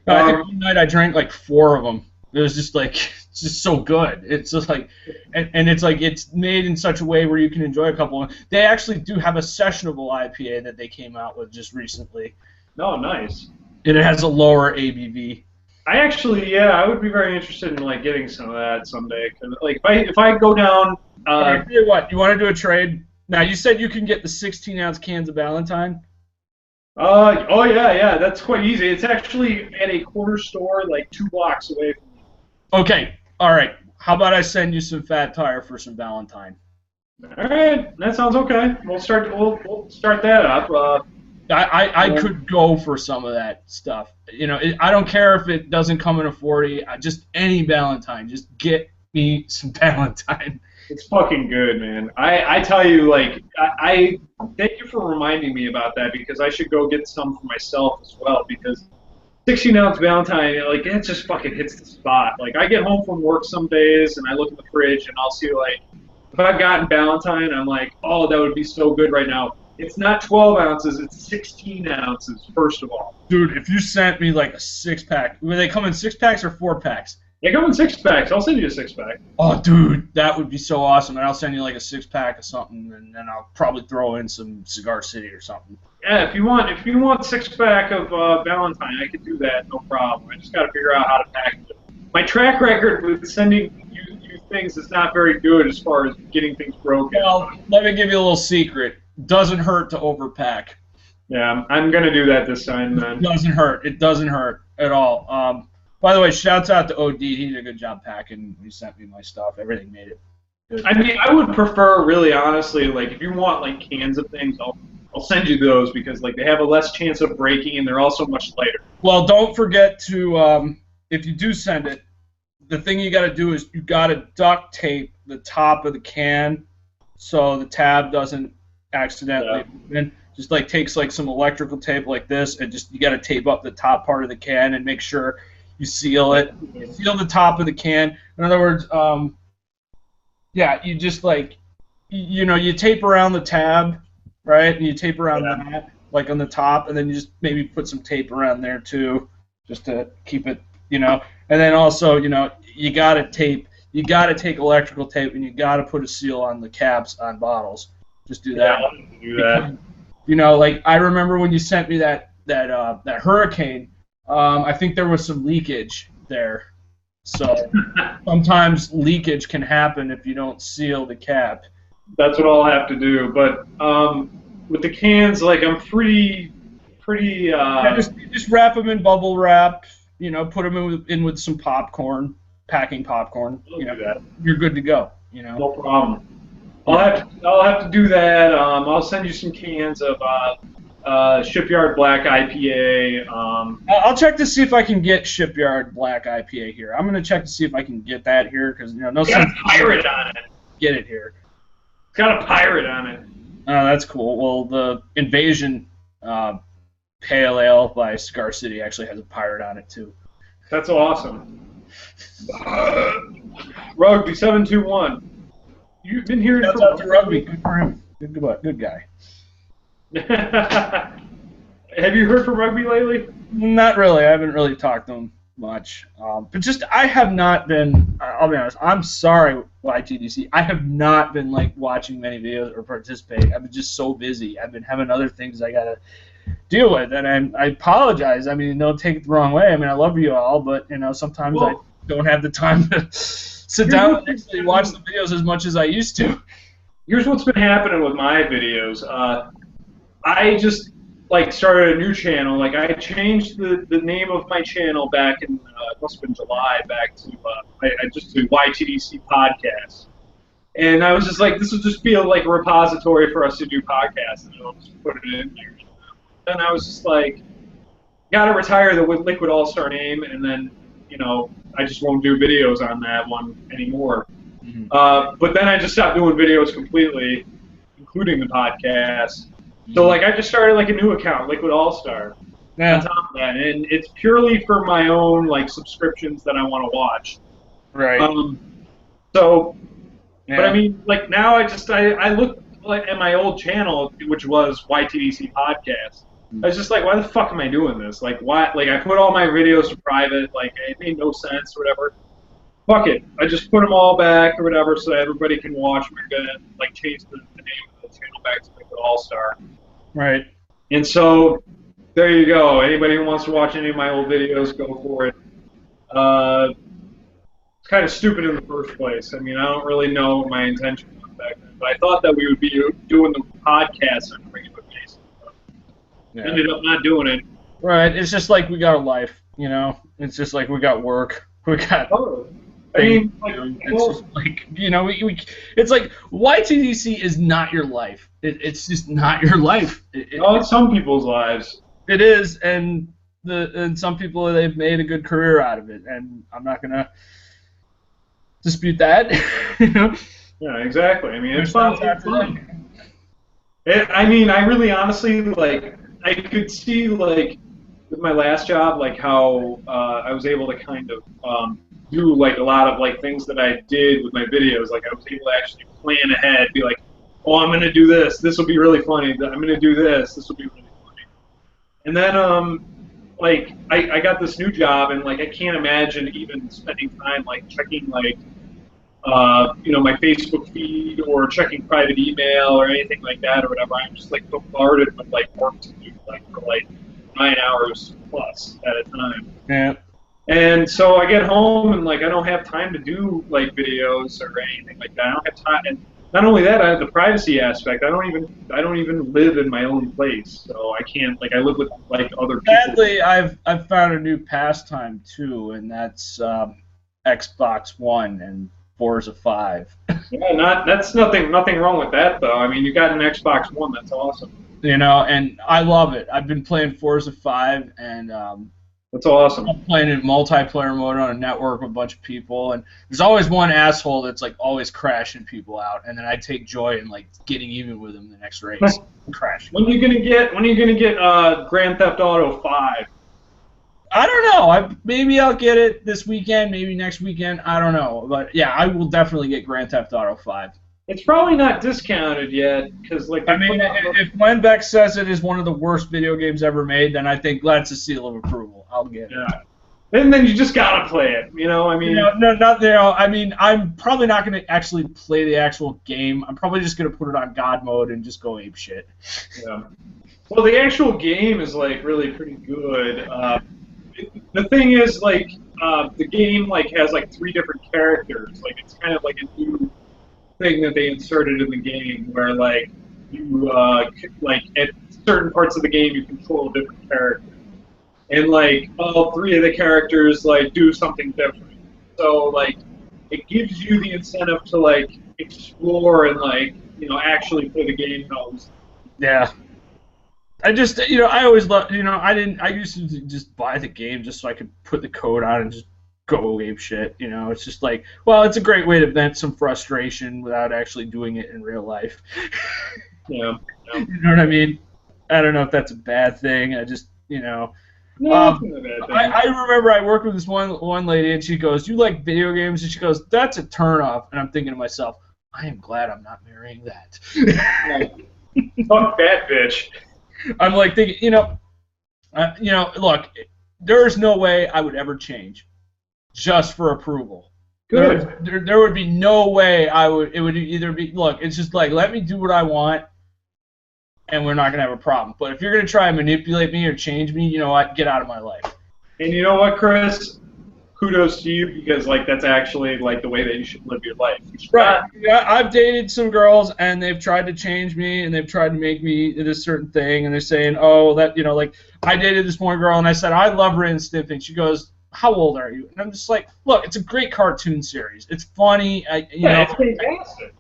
I think one night I drank like 4 of them. It was just like it's just so good. It's just like, and it's like it's made in such a way where you can enjoy a couple of them. They actually do have a sessionable IPA that they came out with just recently. Oh, nice. And it has a lower ABV. I would be very interested in like getting some of that someday. Cause like if I go down. Tell you what, you want to do a trade? Now you said you can get the 16-ounce cans of Ballantine. Oh yeah, that's quite easy. It's actually at a corner store like 2 blocks away from me. Okay, all right. How about I send you some Fat Tire for some Ballantine? All right, that sounds okay. We'll start that up. I could go for some of that stuff. I don't care if it doesn't come in a 40. Just any Ballantine. Just get me some Ballantine. It's fucking good, man. I tell you, like, I thank you for reminding me about that because I should go get some for myself as well because 16-ounce Ballantine, like, it just fucking hits the spot. Like, I get home from work some days and I look in the fridge and I'll see, like, if I've gotten Ballantine, I'm like, oh, that would be so good right now. It's not 12 ounces, it's 16 ounces, first of all. Dude, if you sent me, like, a 6-pack, will they come in 6-packs or 4-packs? They come in 6-packs. I'll send you a 6-pack. Oh, dude, that would be so awesome. And I'll send you, like, a 6-pack of something, and then I'll probably throw in some Cigar City or something. Yeah, if you want 6-pack of Ballantine, I could do that, no problem. I just got to figure out how to package it. My track record with sending you things is not very good as far as getting things broken. Well, let me give you a little secret. Doesn't hurt to overpack. Yeah, I'm going to do that this time, then. It doesn't hurt. It doesn't hurt at all. By the way, shouts out to OD. He did a good job packing. He sent me my stuff. Everything made it good. I mean, I would prefer, really, honestly, like, if you want, like, cans of things, I'll send you those because, like, they have a less chance of breaking and they're also much lighter. Well, don't forget to, if you do send it, the thing you got to do is you got to duct tape the top of the can so the tab doesn't accidentally move in. Just, like, takes, like, some electrical tape like this and just you got to tape up the top part of the can and make sure you seal it. You seal the top of the can. In other words, you just like, you tape around the tab, right? And you tape around that, like on the top, and then you just maybe put some tape around there too, just to keep it you know. And then also, you know, you gotta take electrical tape and you gotta put a seal on the caps on bottles. Just do that. Yeah, I need to do that. You know, like I remember when you sent me that hurricane. I think there was some leakage there. So sometimes leakage can happen if you don't seal the cap. That's what I'll have to do. But with the cans, like I'm pretty. Yeah, just wrap them in bubble wrap. You know, put them in with some popcorn, packing popcorn. You know, you're good to go. You know, no problem. I'll have to do that. I'll send you some cans of Shipyard Black IPA. I'll check to see if I can get Shipyard Black IPA here. I'm gonna check to see if I can get that here because you know no sense. Got a pirate on it. Get it here. It's got a pirate on it. Oh, that's cool. Well, the Invasion Pale Ale by Cigar City actually has a pirate on it too. That's awesome. Rugby 721. You've been hearing from Rugby. Good for him. Good guy. Have you heard from Rugby lately? Not really. I haven't really talked to him much. But just I have not been. I'll be honest. I'm sorry, YTDC. I have not been like watching many videos or participating. I've been just so busy. I've been having other things I gotta deal with, and I apologize. I mean, don't take it the wrong way. I mean, I love you all, but you know, sometimes I don't have the time to sit down and actually watch the videos as much as I used to. Here's what's been happening with my videos. I just like started a new channel. Like I changed the name of my channel back in it must have been July back to I just did YTDC podcast, and I was just like, this will just be like a repository for us to do podcasts, and I'll just put it in there. Then I was just like, gotta retire the Liquid All-Star name, and then you know I just won't do videos on that one anymore. Mm-hmm. But then I just stopped doing videos completely, including the podcast. So like I just started like a new account, Liquid All-Star, on top of that, and it's purely for my own like subscriptions that I want to watch. Right. But I mean, like now I look like at my old channel, which was YTDC podcast. I was just like, why the fuck am I doing this? Like why? Like I put all my videos to private. Like it made no sense or whatever. Fuck it. I just put them all back or whatever so that everybody can watch. We're gonna like change the name of the channel back to Liquid All-Star. Right. And so, there you go. Anybody who wants to watch any of my old videos, go for it. It's kind of stupid in the first place. I mean, I don't really know what my intention was back then, but I thought that we would be doing the podcast on a regular basis. Yeah. Ended up not doing it. Right. It's just like we got a life, you know? It's just like we got work. We got... I mean, like, it's just like, you know, it's like YTDC is not your life. It's just not your life. It's some people's lives. It is, and some people, they've made a good career out of it, and I'm not gonna dispute that. You know? Yeah, exactly. I mean, it's fun. I mean, I really honestly like. I could see like with my last job, like how I was able to kind of do like a lot of like things that I did with my videos. Like I was able to actually plan ahead, be like, oh, I'm gonna do this. This will be really funny. I'm gonna do this. This will be really funny. And then like I got this new job, and like I can't imagine even spending time like checking like you know, my Facebook feed or checking private email or anything like that or whatever. I'm just like bombarded with like work to do like for like 9 hours plus at a time. Yeah. And so I get home and like I don't have time to do like videos or anything like that. I don't have time, and not only that, I have the privacy aspect. I don't even live in my own place, so I can't like I live with like other people. Sadly, I've found a new pastime too, and that's Xbox One and Forza 5. Yeah, that's nothing wrong with that though. I mean, you got an Xbox One, that's awesome. You know, and I love it. I've been playing Forza 5, and that's awesome. I'm playing in multiplayer mode on a network with a bunch of people, and there's always one asshole that's like always crashing people out, and then I take joy in like getting even with him the next race. Crashing. When are you gonna get Grand Theft Auto 5? I don't know. Maybe I'll get it this weekend, maybe next weekend. I don't know, but yeah, I will definitely get Grand Theft Auto 5. It's probably not discounted yet, because like I mean, if Glenn Beck says it is one of the worst video games ever made, then I think that's a seal of approval. I'll get it. Yeah. And then you just gotta play it, I mean... I mean, I'm probably not going to actually play the actual game. I'm probably just going to put it on God mode and just go ape shit. Yeah. Well, the actual game is, like, really pretty good. The thing is, like, the game, like, has, like, 3 different characters. Like, it's kind of like a new thing that they inserted in the game where, like, you, like, at certain parts of the game, you control a different character. And, like, all 3 of the characters, like, do something different. So, like, it gives you the incentive to, like, explore and, like, actually play the game modes. Yeah. I just, I always loved, I used to just buy the game just so I could put the code on and just go ape shit, It's just like, well, it's a great way to vent some frustration without actually doing it in real life. Yeah. You know what I mean? I don't know if that's a bad thing. I just, No, it's not a bad thing. I remember I worked with this one lady, and she goes, "You like video games?" And she goes, "That's a turnoff." And I'm thinking to myself, I am glad I'm not marrying that. Fuck that bitch. I'm like thinking, look, there's no way I would ever change just for approval. Good. There would be no way it would either be, look, it's just like, let me do what I want, and we're not going to have a problem. But if you're going to try and manipulate me or change me, you know what, get out of my life. And you know what, Chris? Kudos to you, because, like, that's actually, like, the way that you should live your life. Right. Yeah, I've dated some girls, and they've tried to change me, and they've tried to make me this certain thing, and they're saying, oh, that, like, I dated this one girl, and I said, I love Ren and Stimpy. She goes, how old are you? And I'm just like, look, it's a great cartoon series. It's funny. It's fantastic.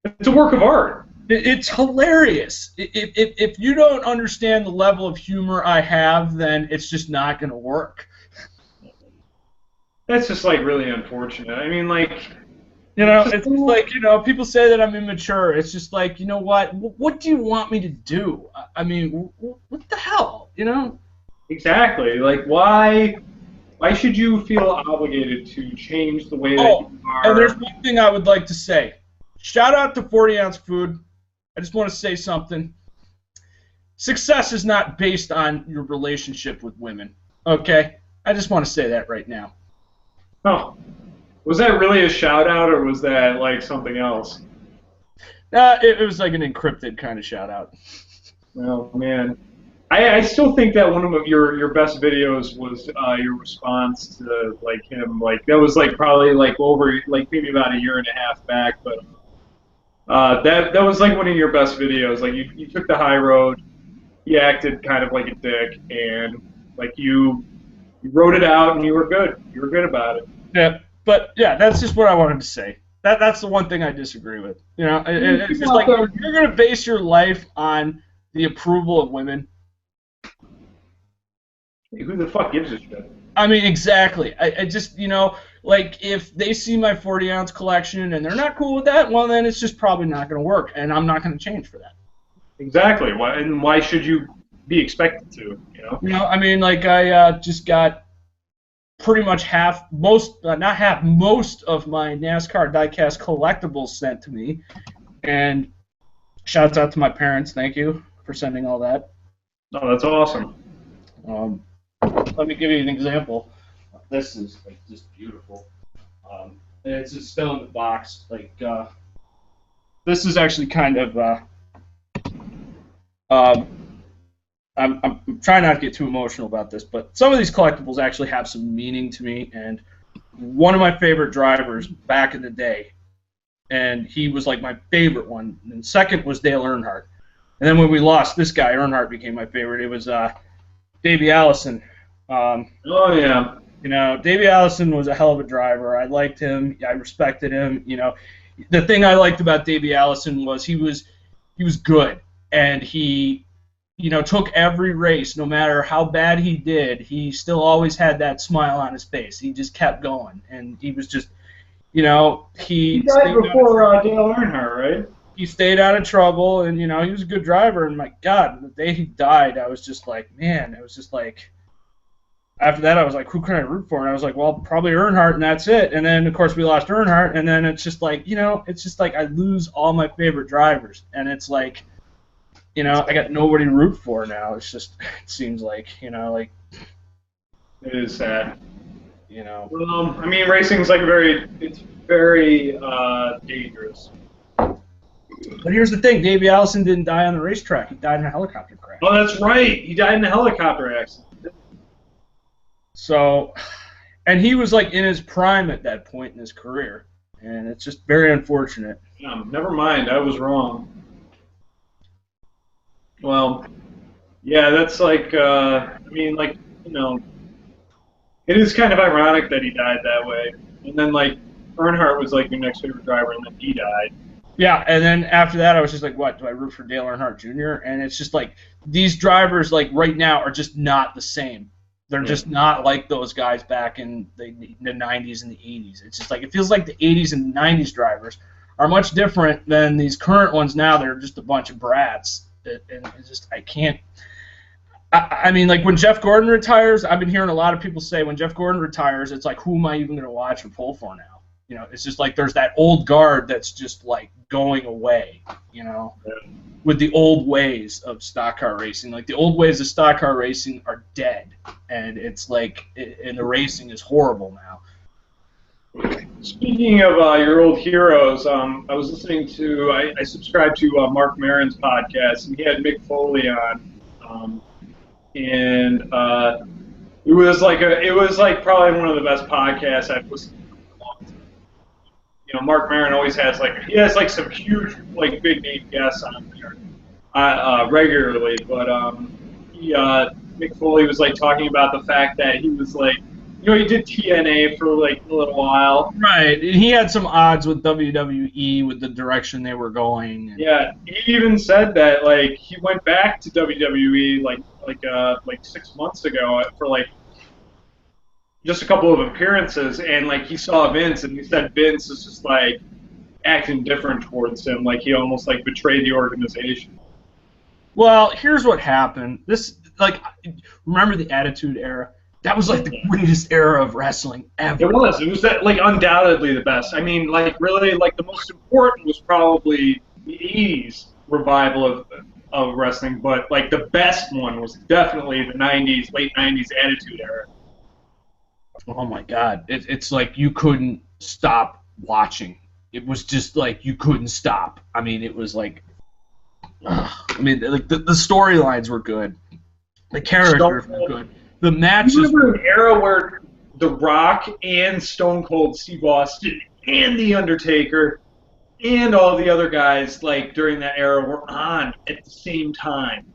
It's a work of art. It's hilarious. If you don't understand the level of humor I have, then it's just not going to work. That's just, like, really unfortunate. I mean, like... it's like, people say that I'm immature. It's just like, you know what? What do you want me to do? I mean, what the hell, Exactly. Like, why should you feel obligated to change the way that you are? And there's one thing I would like to say. Shout out to 40-ounce food. I just want to say something. Success is not based on your relationship with women, okay? I just want to say that right now. Oh, was that really a shout-out, or was that, like, something else? It was like an encrypted kind of shout-out. Oh, man. I still think that one of your best videos was your response to, like, him. Like, that was, like, probably, like, over, like, maybe about a year and a half back, but that was, like, one of your best videos. Like, you took the high road, you acted kind of like a dick, and, like, you wrote it out, and you were good. You were good about it. Yeah, but yeah, that's just what I wanted to say. That's the one thing I disagree with. It's just like, you're gonna base your life on the approval of women. Hey, who the fuck gives a shit? I mean, exactly. I just, like, if they see my 40-ounce collection and they're not cool with that, well, then it's just probably not gonna work, and I'm not gonna change for that. Exactly. Why should you be expected to? I mean, like, I just got pretty much most of my NASCAR diecast collectibles sent to me, and shouts out to my parents. Thank you for sending all that. Oh, that's awesome. Let me give you an example. This is, like, just beautiful. It's just still in the box. Like, this is actually kind of I'm trying not to get too emotional about this, but some of these collectibles actually have some meaning to me, and one of my favorite drivers back in the day, and he was like my favorite one, and second was Dale Earnhardt. And then when we lost this guy, Earnhardt became my favorite. It was Davey Allison. Oh, yeah. Davey Allison was a hell of a driver. I liked him. I respected him. The thing I liked about Davey Allison was he was good, and he took every race, no matter how bad he did, he still always had that smile on his face. He just kept going, and he was just, he died before Dale Earnhardt, right? He stayed out of trouble, and, he was a good driver, and my God, the day he died, I was just like, man, it was just like, after that, I was like, who can I root for? And I was like, well, probably Earnhardt, and that's it. And then, of course, we lost Earnhardt, and then it's just like, I lose all my favorite drivers, and it's like, I got nobody to root for now. It's just, it seems like, It is sad. You know. I mean, racing's like it's very dangerous. But here's the thing: Davey Allison didn't die on the racetrack. He died in a helicopter crash. Oh, that's right. He died in a helicopter accident. So, and he was like in his prime at that point in his career, and it's just very unfortunate. Never mind. I was wrong. Well, yeah, that's like, I mean, like, you know, it is kind of ironic that he died that way. And then, like, Earnhardt was, like, your next favorite driver, and then he died. Yeah, and then after that, I was just like, what, do I root for Dale Earnhardt Jr.? And it's just like, these drivers, like, right now are just not the same. They're just not like those guys back in the 90s and the 80s. It's just like, it feels like the 80s and 90s drivers are much different than these current ones now. They're just a bunch of brats. And it's just, I can't. I mean, like when Jeff Gordon retires, I've been hearing a lot of people say when Jeff Gordon retires, it's like, who am I even going to watch or pull for now? You know, it's just like there's that old guard that's just like going away, you know, with the old ways of stock car racing. Like the old ways of stock car racing are dead, and it's like, and the racing is horrible now. Speaking of your old heroes, I was listening to, I subscribed to Mark Maron's podcast, and he had Mick Foley on. And it was like probably one of the best podcasts I've listened to in a long time. You know, Mark Maron always has like some huge like big name guests on there regularly, but Mick Foley was like talking about the fact that he was like, you know, he did TNA for like a little while. Right, and he had some odds with WWE with the direction they were going. Yeah, he even said that like he went back to WWE like 6 months ago for like just a couple of appearances, and like he saw Vince, and he said Vince is just like acting different towards him, like he almost like betrayed the organization. Well, here's what happened. This, like, remember the Attitude Era? That was like the greatest era of wrestling ever. It was that, like, undoubtedly the best. I mean, like, really, like, the most important was probably the 80s revival of wrestling, but, like, the best one was definitely the 90s, late 90s Attitude Era. Oh, my God. It's like you couldn't stop watching. It was just like you couldn't stop. I mean, it was like, I mean, like, the storylines were good. The characters were good. The matches. You remember an era where The Rock and Stone Cold Steve Austin and The Undertaker and all the other guys, like, during that era were on at the same time.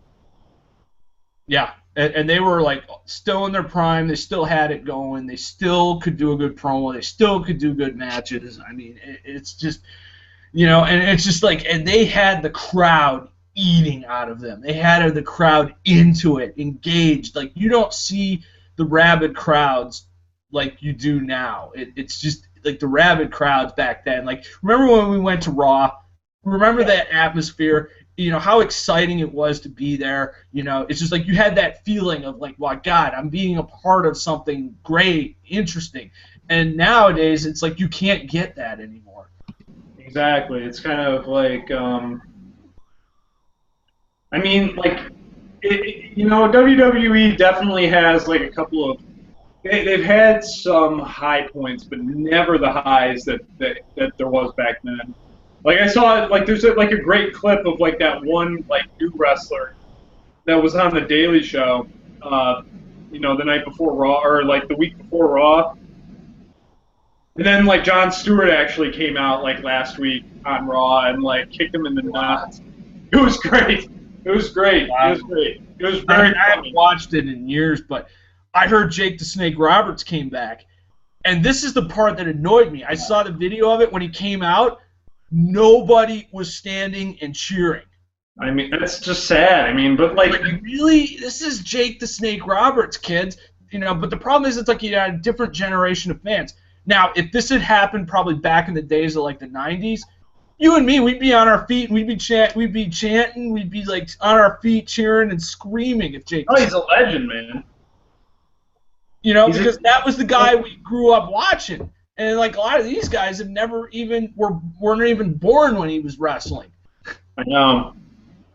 Yeah, and they were, like, still in their prime. They still had it going. They still could do a good promo. They still could do good matches. I mean, it's just, you know, and it's just like, and they had the crowd eating out of them. They had the crowd into it, engaged. Like, you don't see the rabid crowds like you do now. It's just like the rabid crowds back then. Like, remember when we went to Raw? Remember that atmosphere? You know, how exciting it was to be there. You know, it's just like you had that feeling of like, well, God, I'm being a part of something great, interesting. And nowadays, it's like you can't get that anymore. Exactly. It's kind of like, I mean, like, you know, WWE definitely has like a couple of. They've had some high points, but never the highs that there was back then. Like I saw, like there's like a great clip of like that one like new wrestler that was on the Daily Show, you know, the night before Raw or like the week before Raw, and then like Jon Stewart actually came out like last week on Raw and like kicked him in the nuts. It was great. It was great. Wow. It was great. It was very. I haven't watched it in years, but I heard Jake the Snake Roberts came back, and this is the part that annoyed me. I saw the video of it when he came out. Nobody was standing and cheering. I mean, that's just sad. I mean, but like really, this is Jake the Snake Roberts, kids. You know, but the problem is, it's like you had a different generation of fans. Now, if this had happened probably back in the days of like the '90s. You and me, we'd be on our feet, we'd be chanting, we'd be like on our feet cheering and screaming if Jake. Oh, he's a legend, man. You know, because that was the guy we grew up watching, and like a lot of these guys have never even weren't even born when he was wrestling. I know.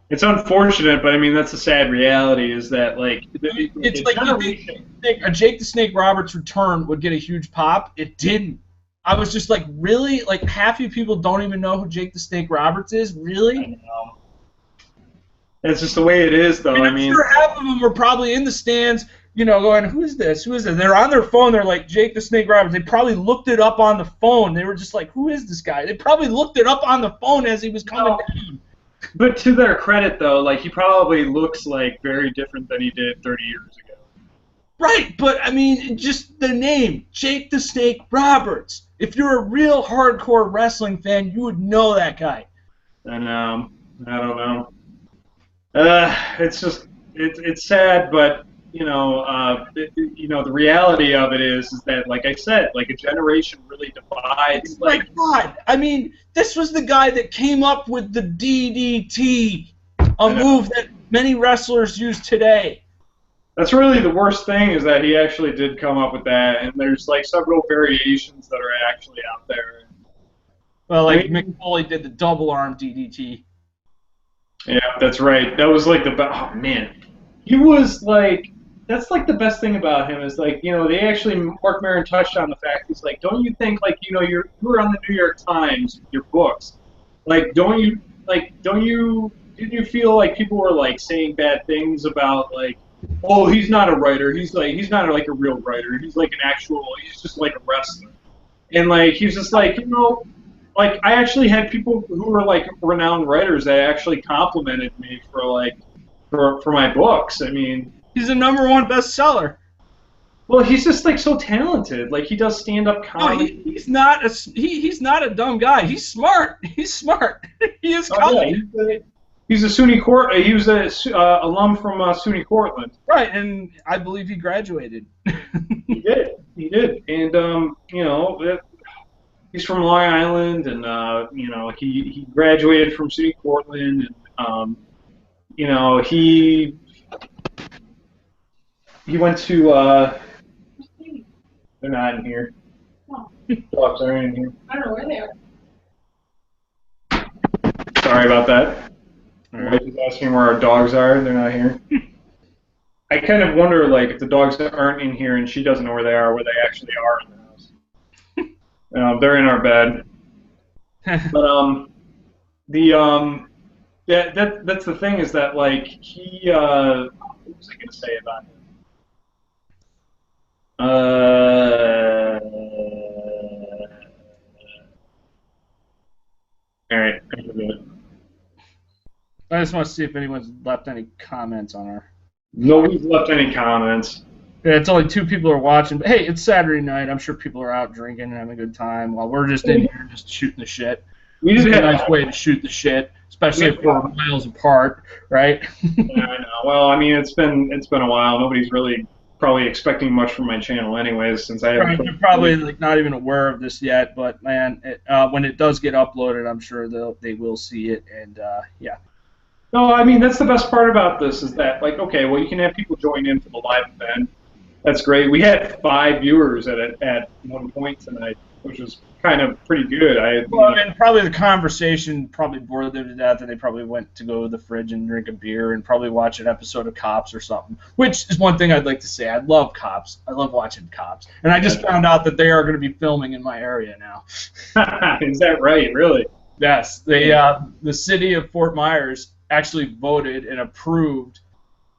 It's unfortunate, but I mean that's the sad reality. Is that like it's like Jake the Snake Roberts return would get a huge pop. It didn't. I was just like, really? Like, half you people don't even know who Jake the Snake Roberts is? Really? I know. That's just the way it is, though. I'm sure half of them were probably in the stands, going, who is this? Who is this? They're on their phone. They're like, Jake the Snake Roberts. They probably looked it up on the phone. They were just like, who is this guy? They probably looked it up on the phone as he was coming down. But to their credit, though, like, he probably looks like very different than he did 30 years ago. Right, but I mean, just the name, Jake the Snake Roberts. If you're a real hardcore wrestling fan, you would know that guy. And I don't know. It's just it's sad, but the reality of it is that, like I said, like a generation really divides. My God, I mean, this was the guy that came up with the DDT, a move that many wrestlers use today. That's really the worst thing, is that he actually did come up with that, and there's like several variations that are actually out there. Well, like Mick Foley did the double arm DDT. Yeah, that's right. That was like the best. Oh man, he was like. That's like the best thing about him is like they actually Mark Maron touched on the fact he's like, don't you think like you were on the New York Times, your books, like didn't you feel like people were like saying bad things about like, oh, he's not a writer, he's not like a real writer, he's just like a wrestler, and like he's just like like I actually had people who were like renowned writers that actually complimented me for my books. I mean. He's a #1 bestseller. Well, he's just like so talented. Like he does stand-up comedy. No, he's not a dumb guy. He's smart. He's smart. He is. Yeah, he's a SUNY Court. He was a alum from SUNY Cortland. Right, and I believe he graduated. He did, and he's from Long Island, and he graduated from SUNY Cortland, and he went to, they're not in here. Oh. Dogs aren't in here. I don't know where they are. Sorry about that. Alright, just asking where our dogs are. They're not here. I kind of wonder, like, if the dogs aren't in here and she doesn't know where they actually are in the house. They're in our bed. But, that's the thing, is that, like, he, what was I going to say about him? Alright, I just want to see if anyone's left any comments on our... Nobody's left any comments. Yeah, it's only 2 people are watching, but hey, it's Saturday night. I'm sure people are out drinking and having a good time while we're just in here just shooting the shit. It's a nice way to shoot the shit, especially if we're miles apart, right? Yeah, I know. Well, I mean, it's been a while. Nobody's really probably expecting much from my channel anyways, since I haven't... You're probably like not even aware of this yet, but man, when it does get uploaded, I'm sure they will see it, and yeah. No, I mean, that's the best part about this, is that, like, okay, well, you can have people join in for the live event. That's great. We had 5 viewers at one point tonight, which was kind of pretty good. And probably the conversation probably bored them to death, and they probably went to go to the fridge and drink a beer and probably watch an episode of Cops or something, which is one thing I'd like to say. I love Cops. I love watching Cops. And I just found out that they are going to be filming in my area now. Is that right? Really? Yes. The city of Fort Myers actually voted and approved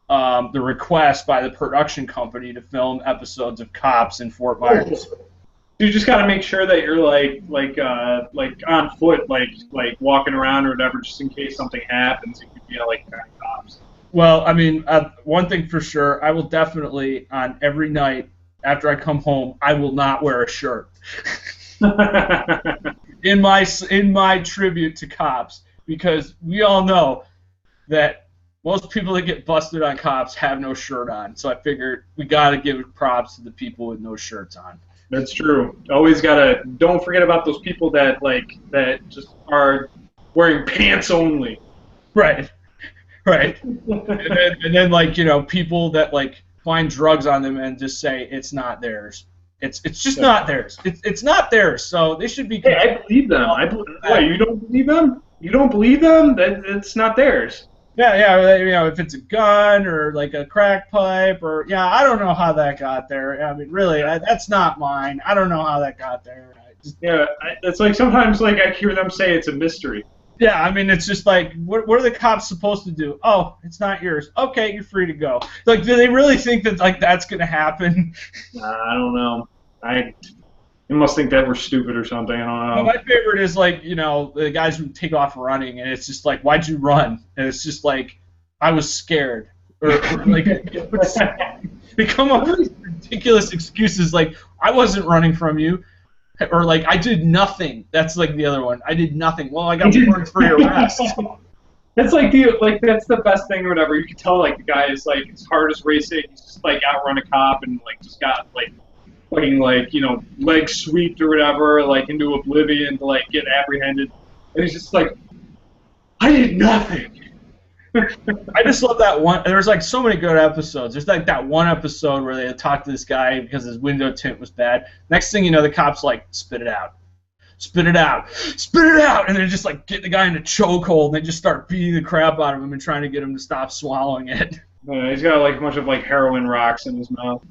the request by the production company to film episodes of Cops in Fort Myers. You just got to make sure that you're like on foot, like walking around or whatever, just in case something happens. You could be like cops. Well, I mean, one thing for sure, I will definitely on every night after I come home, I will not wear a shirt. in my tribute to Cops, because we all know that most people that get busted on Cops have no shirt on. So I figured we got to give props to the people with no shirts on. That's true. Always gotta. Don't forget about those people that just are wearing pants only. Right. and then like people that like find drugs on them and just say it's not theirs. It's just not theirs. It's not theirs. So they should be. Hey, I believe them. Why, you don't believe them? You don't believe them? That it's not theirs. Yeah, you know, if it's a gun or like a crack pipe or yeah, I don't know how that got there. I mean, really, that's not mine. I don't know how that got there. It's like sometimes like I hear them say it's a mystery. Yeah, I mean, it's just like, what are the cops supposed to do? Oh, it's not yours. Okay, you're free to go. Like, do they really think that like that's gonna happen? I don't know. They must think that we're stupid or something. I don't know. Well, my favorite is like, you know, the guys who take off running, and it's just like, why'd you run? And it's just like, I was scared, or like, they come up with ridiculous excuses like, I wasn't running from you. Or like I did nothing. That's like the other one. I did nothing. Well, I got warrant for your arrest. That's that's the best thing or whatever. You can tell like the guy is like his heart is racing. He's just like outrun a cop and like just got like fucking like leg swept or whatever like into oblivion to like get apprehended. And he's just like, I did nothing. I just love that one. There's like so many good episodes. There's like that one episode where they talk to this guy because his window tint was bad. Next thing you know, the cop's like, spit it out. Spit it out. Spit it out. And they're just like get the guy in a chokehold and they just start beating the crap out of him and trying to get him to stop swallowing it. He's got like a bunch of like heroin rocks in his mouth.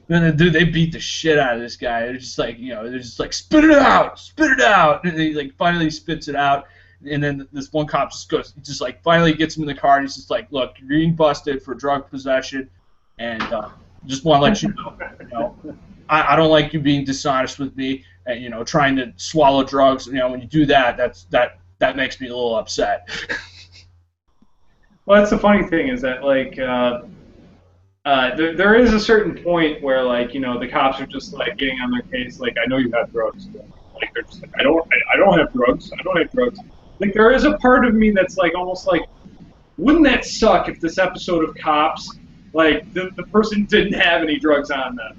And then they beat the shit out of this guy. They're just like, they're just like, spit it out. Spit it out. And he like finally spits it out. And then this one cop just like finally gets him in the car and he's just like, look, you're being busted for drug possession, and just want to let you know, I don't like you being dishonest with me and trying to swallow drugs. When you do that, that makes me a little upset. Well, that's the funny thing is that like there is a certain point where like the cops are just like getting on their case like, I know you have drugs. Like they're just like, I don't have drugs. I don't have drugs. Like there is a part of me that's like almost like, wouldn't that suck if this episode of Cops, like the person didn't have any drugs on them,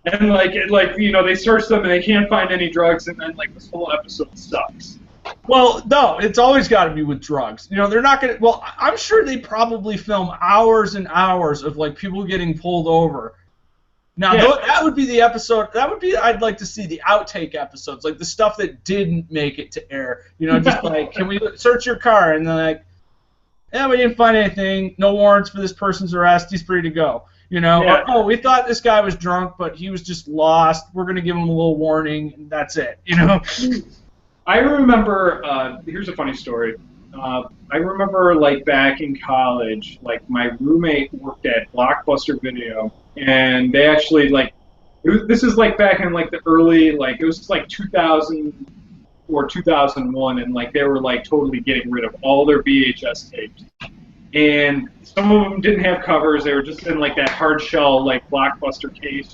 and like they search them and they can't find any drugs, and then like this whole episode sucks. Well, no, it's always got to be with drugs. They're not gonna. Well, I'm sure they probably film hours and hours of like people getting pulled over. Now, that would be the episode. That would be. I'd like to see the outtake episodes, like the stuff that didn't make it to air. Just like, can we search your car? And they're like, yeah, we didn't find anything. No warrants for this person's arrest. He's free to go. Or, oh, we thought this guy was drunk, but he was just lost. We're gonna give him a little warning, and that's it. I remember. Here's a funny story. I remember like back in college, like my roommate worked at Blockbuster Video, and they actually like this is like back in like the early it was like 2000 or 2001, and like they were like totally getting rid of all their VHS tapes, and some of them didn't have covers. They were just in like that hard shell like Blockbuster case.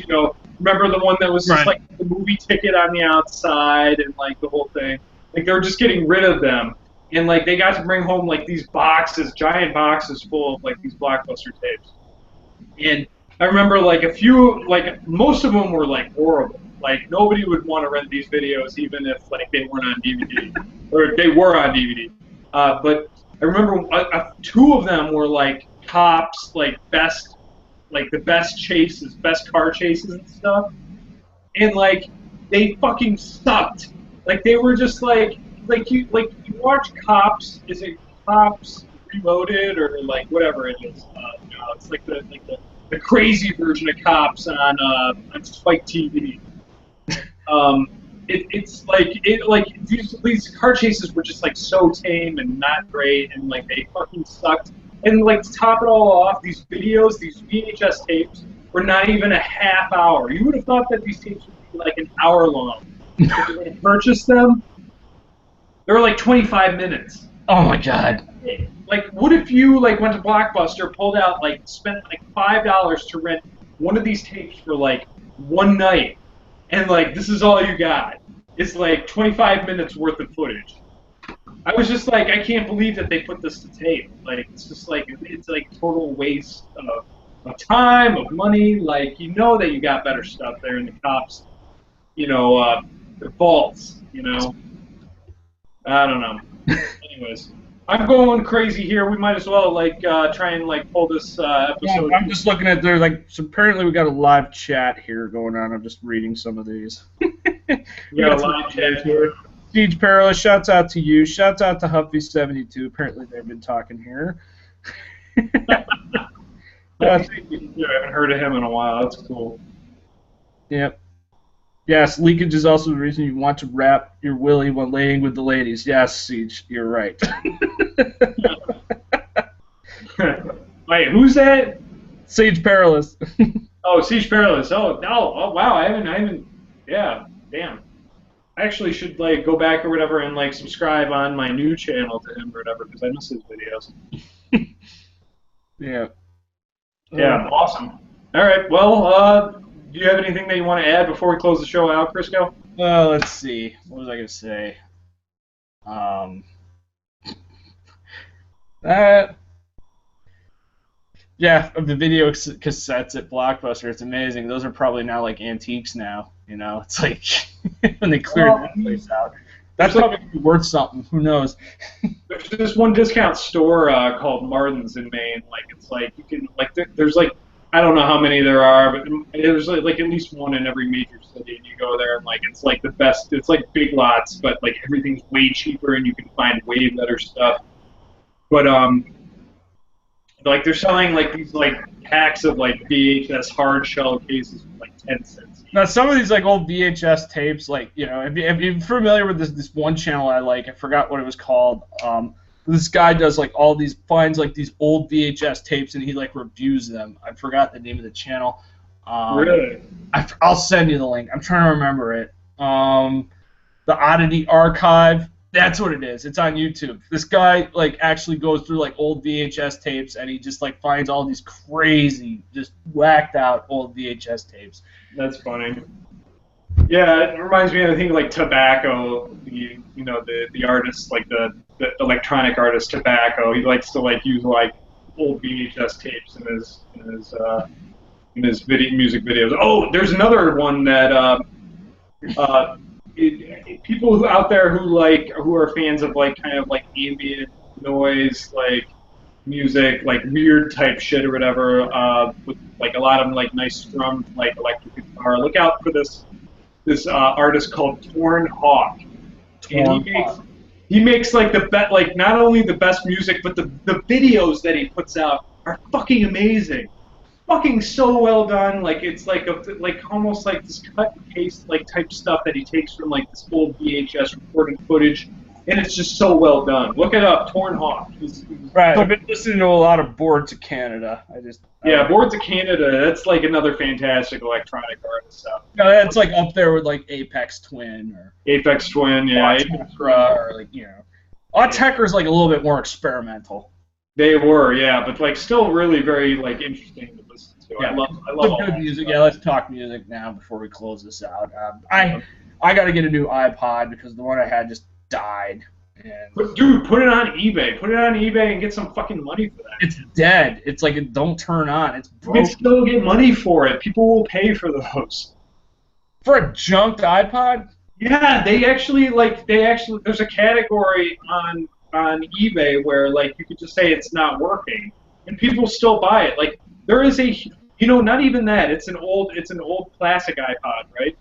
Remember the one that was just like the movie ticket on the outside and like the whole thing. Like they were just getting rid of them. And like they got to bring home like these boxes, giant boxes full of like these Blockbuster tapes. And I remember like a few, like most of them were like horrible. Like nobody would want to rent these videos even if like they weren't on DVD or they were on DVD. But I remember two of them were like Cops, like the best chases, best car chases and stuff. And like they fucking sucked. Like they were just like you watch Cops. Is it Cops Reloaded or like whatever it is? It's like the crazy version of Cops on Spike TV. It's like these car chases were just like so tame and not great, and like they fucking sucked. And like to top it all off, these videos, these VHS tapes, were not even a half hour. You would have thought that these tapes would be like an hour long. If they purchased them, they were like 25 minutes. Oh my god. Like, what if you like went to Blockbuster, pulled out like spent like $5 to rent one of these tapes for like one night, and like this is all you got? It's like 25 minutes worth of footage. I was just like, I can't believe that they put this to tape. Like, it's just like it's like total waste of time, of money. Like, that you got better stuff there in the Cops, the vaults. I don't know. Anyways, I'm going crazy here. We might as well try and pull this episode. Yeah, I'm just looking at there. So apparently we got a live chat here going on. I'm just reading some of these. We got a live chat here. Siege Perilous, shouts out to you. Shouts out to Huffy72. Apparently they've been talking here. I haven't heard of him in a while. That's cool. Yep. Yes, leakage is also the reason you want to wrap your willy when laying with the ladies. Yes, Siege, you're right. Wait, who's that? Siege Perilous. Oh, Siege Perilous. Oh, no. Oh, wow. I haven't. Yeah. Damn. I actually should like go back or whatever and like subscribe on my new channel to him or whatever because I miss his videos. Yeah. Yeah. Awesome. All right. Well, do you have anything that you want to add before we close the show out, Crisco? Well, let's see. What was I gonna say? Yeah, of the video cassettes at Blockbuster, it's amazing. Those are probably now like antiques now. You know, it's like when they cleared that place out. That's probably worth something. Who knows? There's this one discount store called Martin's in Maine. Like it's like you can like there's like I don't know how many there are, but there's like at least one in every major city. And you go there and like it's like the best. It's like Big Lots, but like everything's way cheaper and you can find way better stuff. But like they're selling like these like packs of like VHS hard shell cases for like 10 cents. Now some of these like old VHS tapes, like if you're familiar with this one channel I like, I forgot what it was called. This guy does like all these finds like these old VHS tapes and he like reviews them. I forgot the name of the channel. Really? I'll send you the link. I'm trying to remember it. The Oddity Archive. That's what it is. It's on YouTube. This guy like actually goes through like old VHS tapes and he just like finds all these crazy, just whacked out old VHS tapes. That's funny. Yeah, it reminds me of I think like Tobacco, the artist, like the electronic artist Tobacco. He likes to like use like old VHS tapes in his music videos. Oh, there's another one that people who out there who are fans of like kind of like ambient noise, like music, like weird type shit or whatever, with like a lot of like nice strummed like electric guitar. Look out for this artist called Torn Hawk. He makes like not only the best music, but the videos that he puts out are fucking amazing. Fucking so well done. Like it's like almost like this cut and paste like type stuff that he takes from like this old VHS recording footage, and it's just so well done. Look it up, Torn Hawk. Right. I've been listening to a lot of Boards of Canada. Boards of Canada. That's like another fantastic electronic artist stuff. No, that's like up there with like Apex Twin or Apex Twin, yeah. Or like Autechre's like a little bit more experimental. They were, yeah, but like still really very like interesting to listen to. Yeah, I love all good music. Yeah, let's talk music now before we close this out. I got to get a new iPod because the one I had just died. And dude, put it on eBay. Put it on eBay and get some fucking money for that. It's dead. It's like it don't turn on. It's broken. You can still get money for it. People will pay for those. For a junked iPod? Yeah, they actually there's a category on eBay where like you could just say it's not working and people still buy it. Like there is not even that. It's an old classic iPod, right?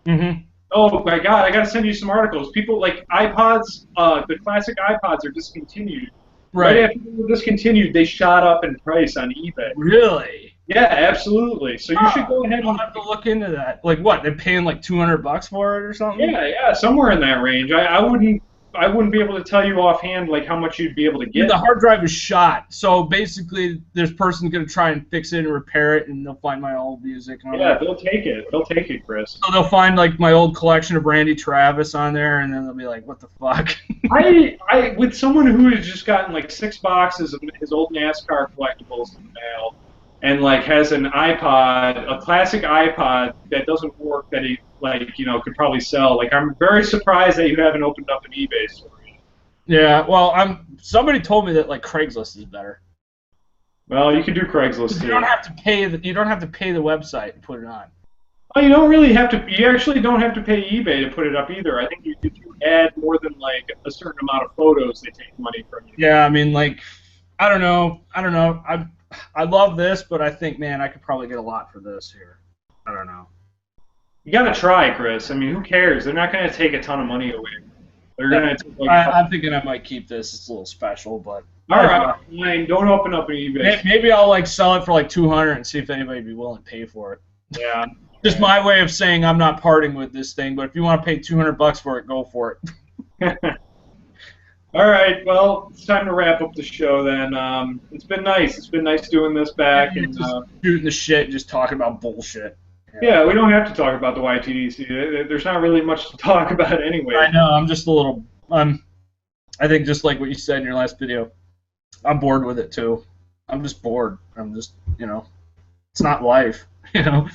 Mm-hmm. Oh my god, I gotta send you some articles. People like iPods, the classic iPods are discontinued. Right after they were discontinued, they shot up in price on eBay. Really? Yeah, absolutely. So you should go ahead and have to look into that. Like what? They're paying like $200 for it or something? Yeah, somewhere in that range. I wouldn't be able to tell you offhand like how much you'd be able to get. The hard drive is shot, so basically this person's gonna try and fix it and repair it, and they'll find my old music. And they'll take it. They'll take it, Chris. So they'll find like my old collection of Randy Travis on there, and then they'll be like, "What the fuck?" I with someone who has just gotten like 6 boxes of his old NASCAR collectibles in the mail, and like has an iPod, a classic iPod that doesn't work that he could probably sell. Like I'm very surprised that you haven't opened up an eBay store yet. Yeah, well, somebody told me that like Craigslist is better. Well, you can do Craigslist too. You don't have to pay the website and put it on. Well, you don't really have to. You actually don't have to pay eBay to put it up either. I think if you add more than like a certain amount of photos, they take money from you. Yeah, I mean, like, I don't know. I love this, but I think, man, I could probably get a lot for this here. I don't know. You gotta try, Chris. I mean, who cares? They're not gonna take a ton of money away. They're gonna. I'm thinking I might keep this. It's a little special, but All right, fine. Don't open up an eBay. Maybe I'll like sell it for like 200 and see if anybody would be willing to pay for it. Yeah. Just my way of saying I'm not parting with this thing, but if you want to pay $200 for it, go for it. All right. Well, it's time to wrap up the show then. It's been nice. It's been nice doing this back and just shooting the shit, just talking about bullshit. Yeah, we don't have to talk about the YTDC. There's not really much to talk about anyway. I know. I'm just a little. I think just like what you said in your last video, I'm bored with it too. I'm just bored. I'm just, it's not life, Yeah.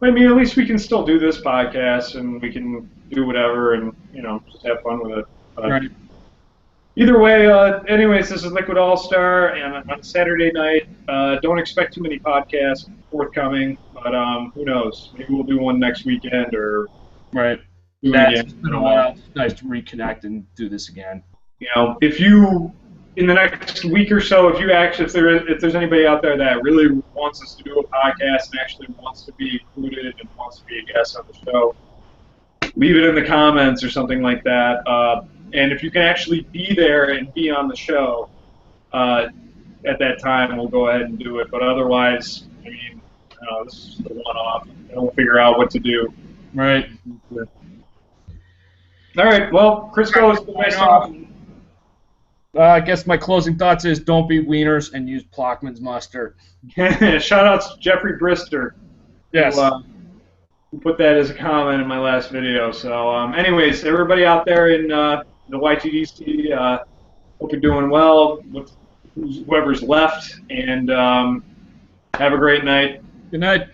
I mean, at least we can still do this podcast and we can do whatever and, just have fun with it. Right. Either way, anyways, this is Liquid All-Star, and on Saturday night, don't expect too many podcasts forthcoming, but who knows? Maybe we'll do one next weekend or right. It's been a while. It's nice to reconnect and do this again. If you, in the next week or so, if there's anybody out there that really wants us to do a podcast and actually wants to be included and wants to be a guest on the show, leave it in the comments or something like that. And if you can actually be there and be on the show at that time, we'll go ahead and do it. But otherwise, I mean, this is the one-off. We'll figure out what to do. Right. All right. Well, Chris goes the next off. I guess my closing thoughts is don't beat wieners and use Plockman's mustard. Shout out to Jeffrey Brister. Yes. Who put that as a comment in my last video. So, anyways, everybody out there in the YTDC, hope you're doing well with whoever's left, and have a great night. Good night.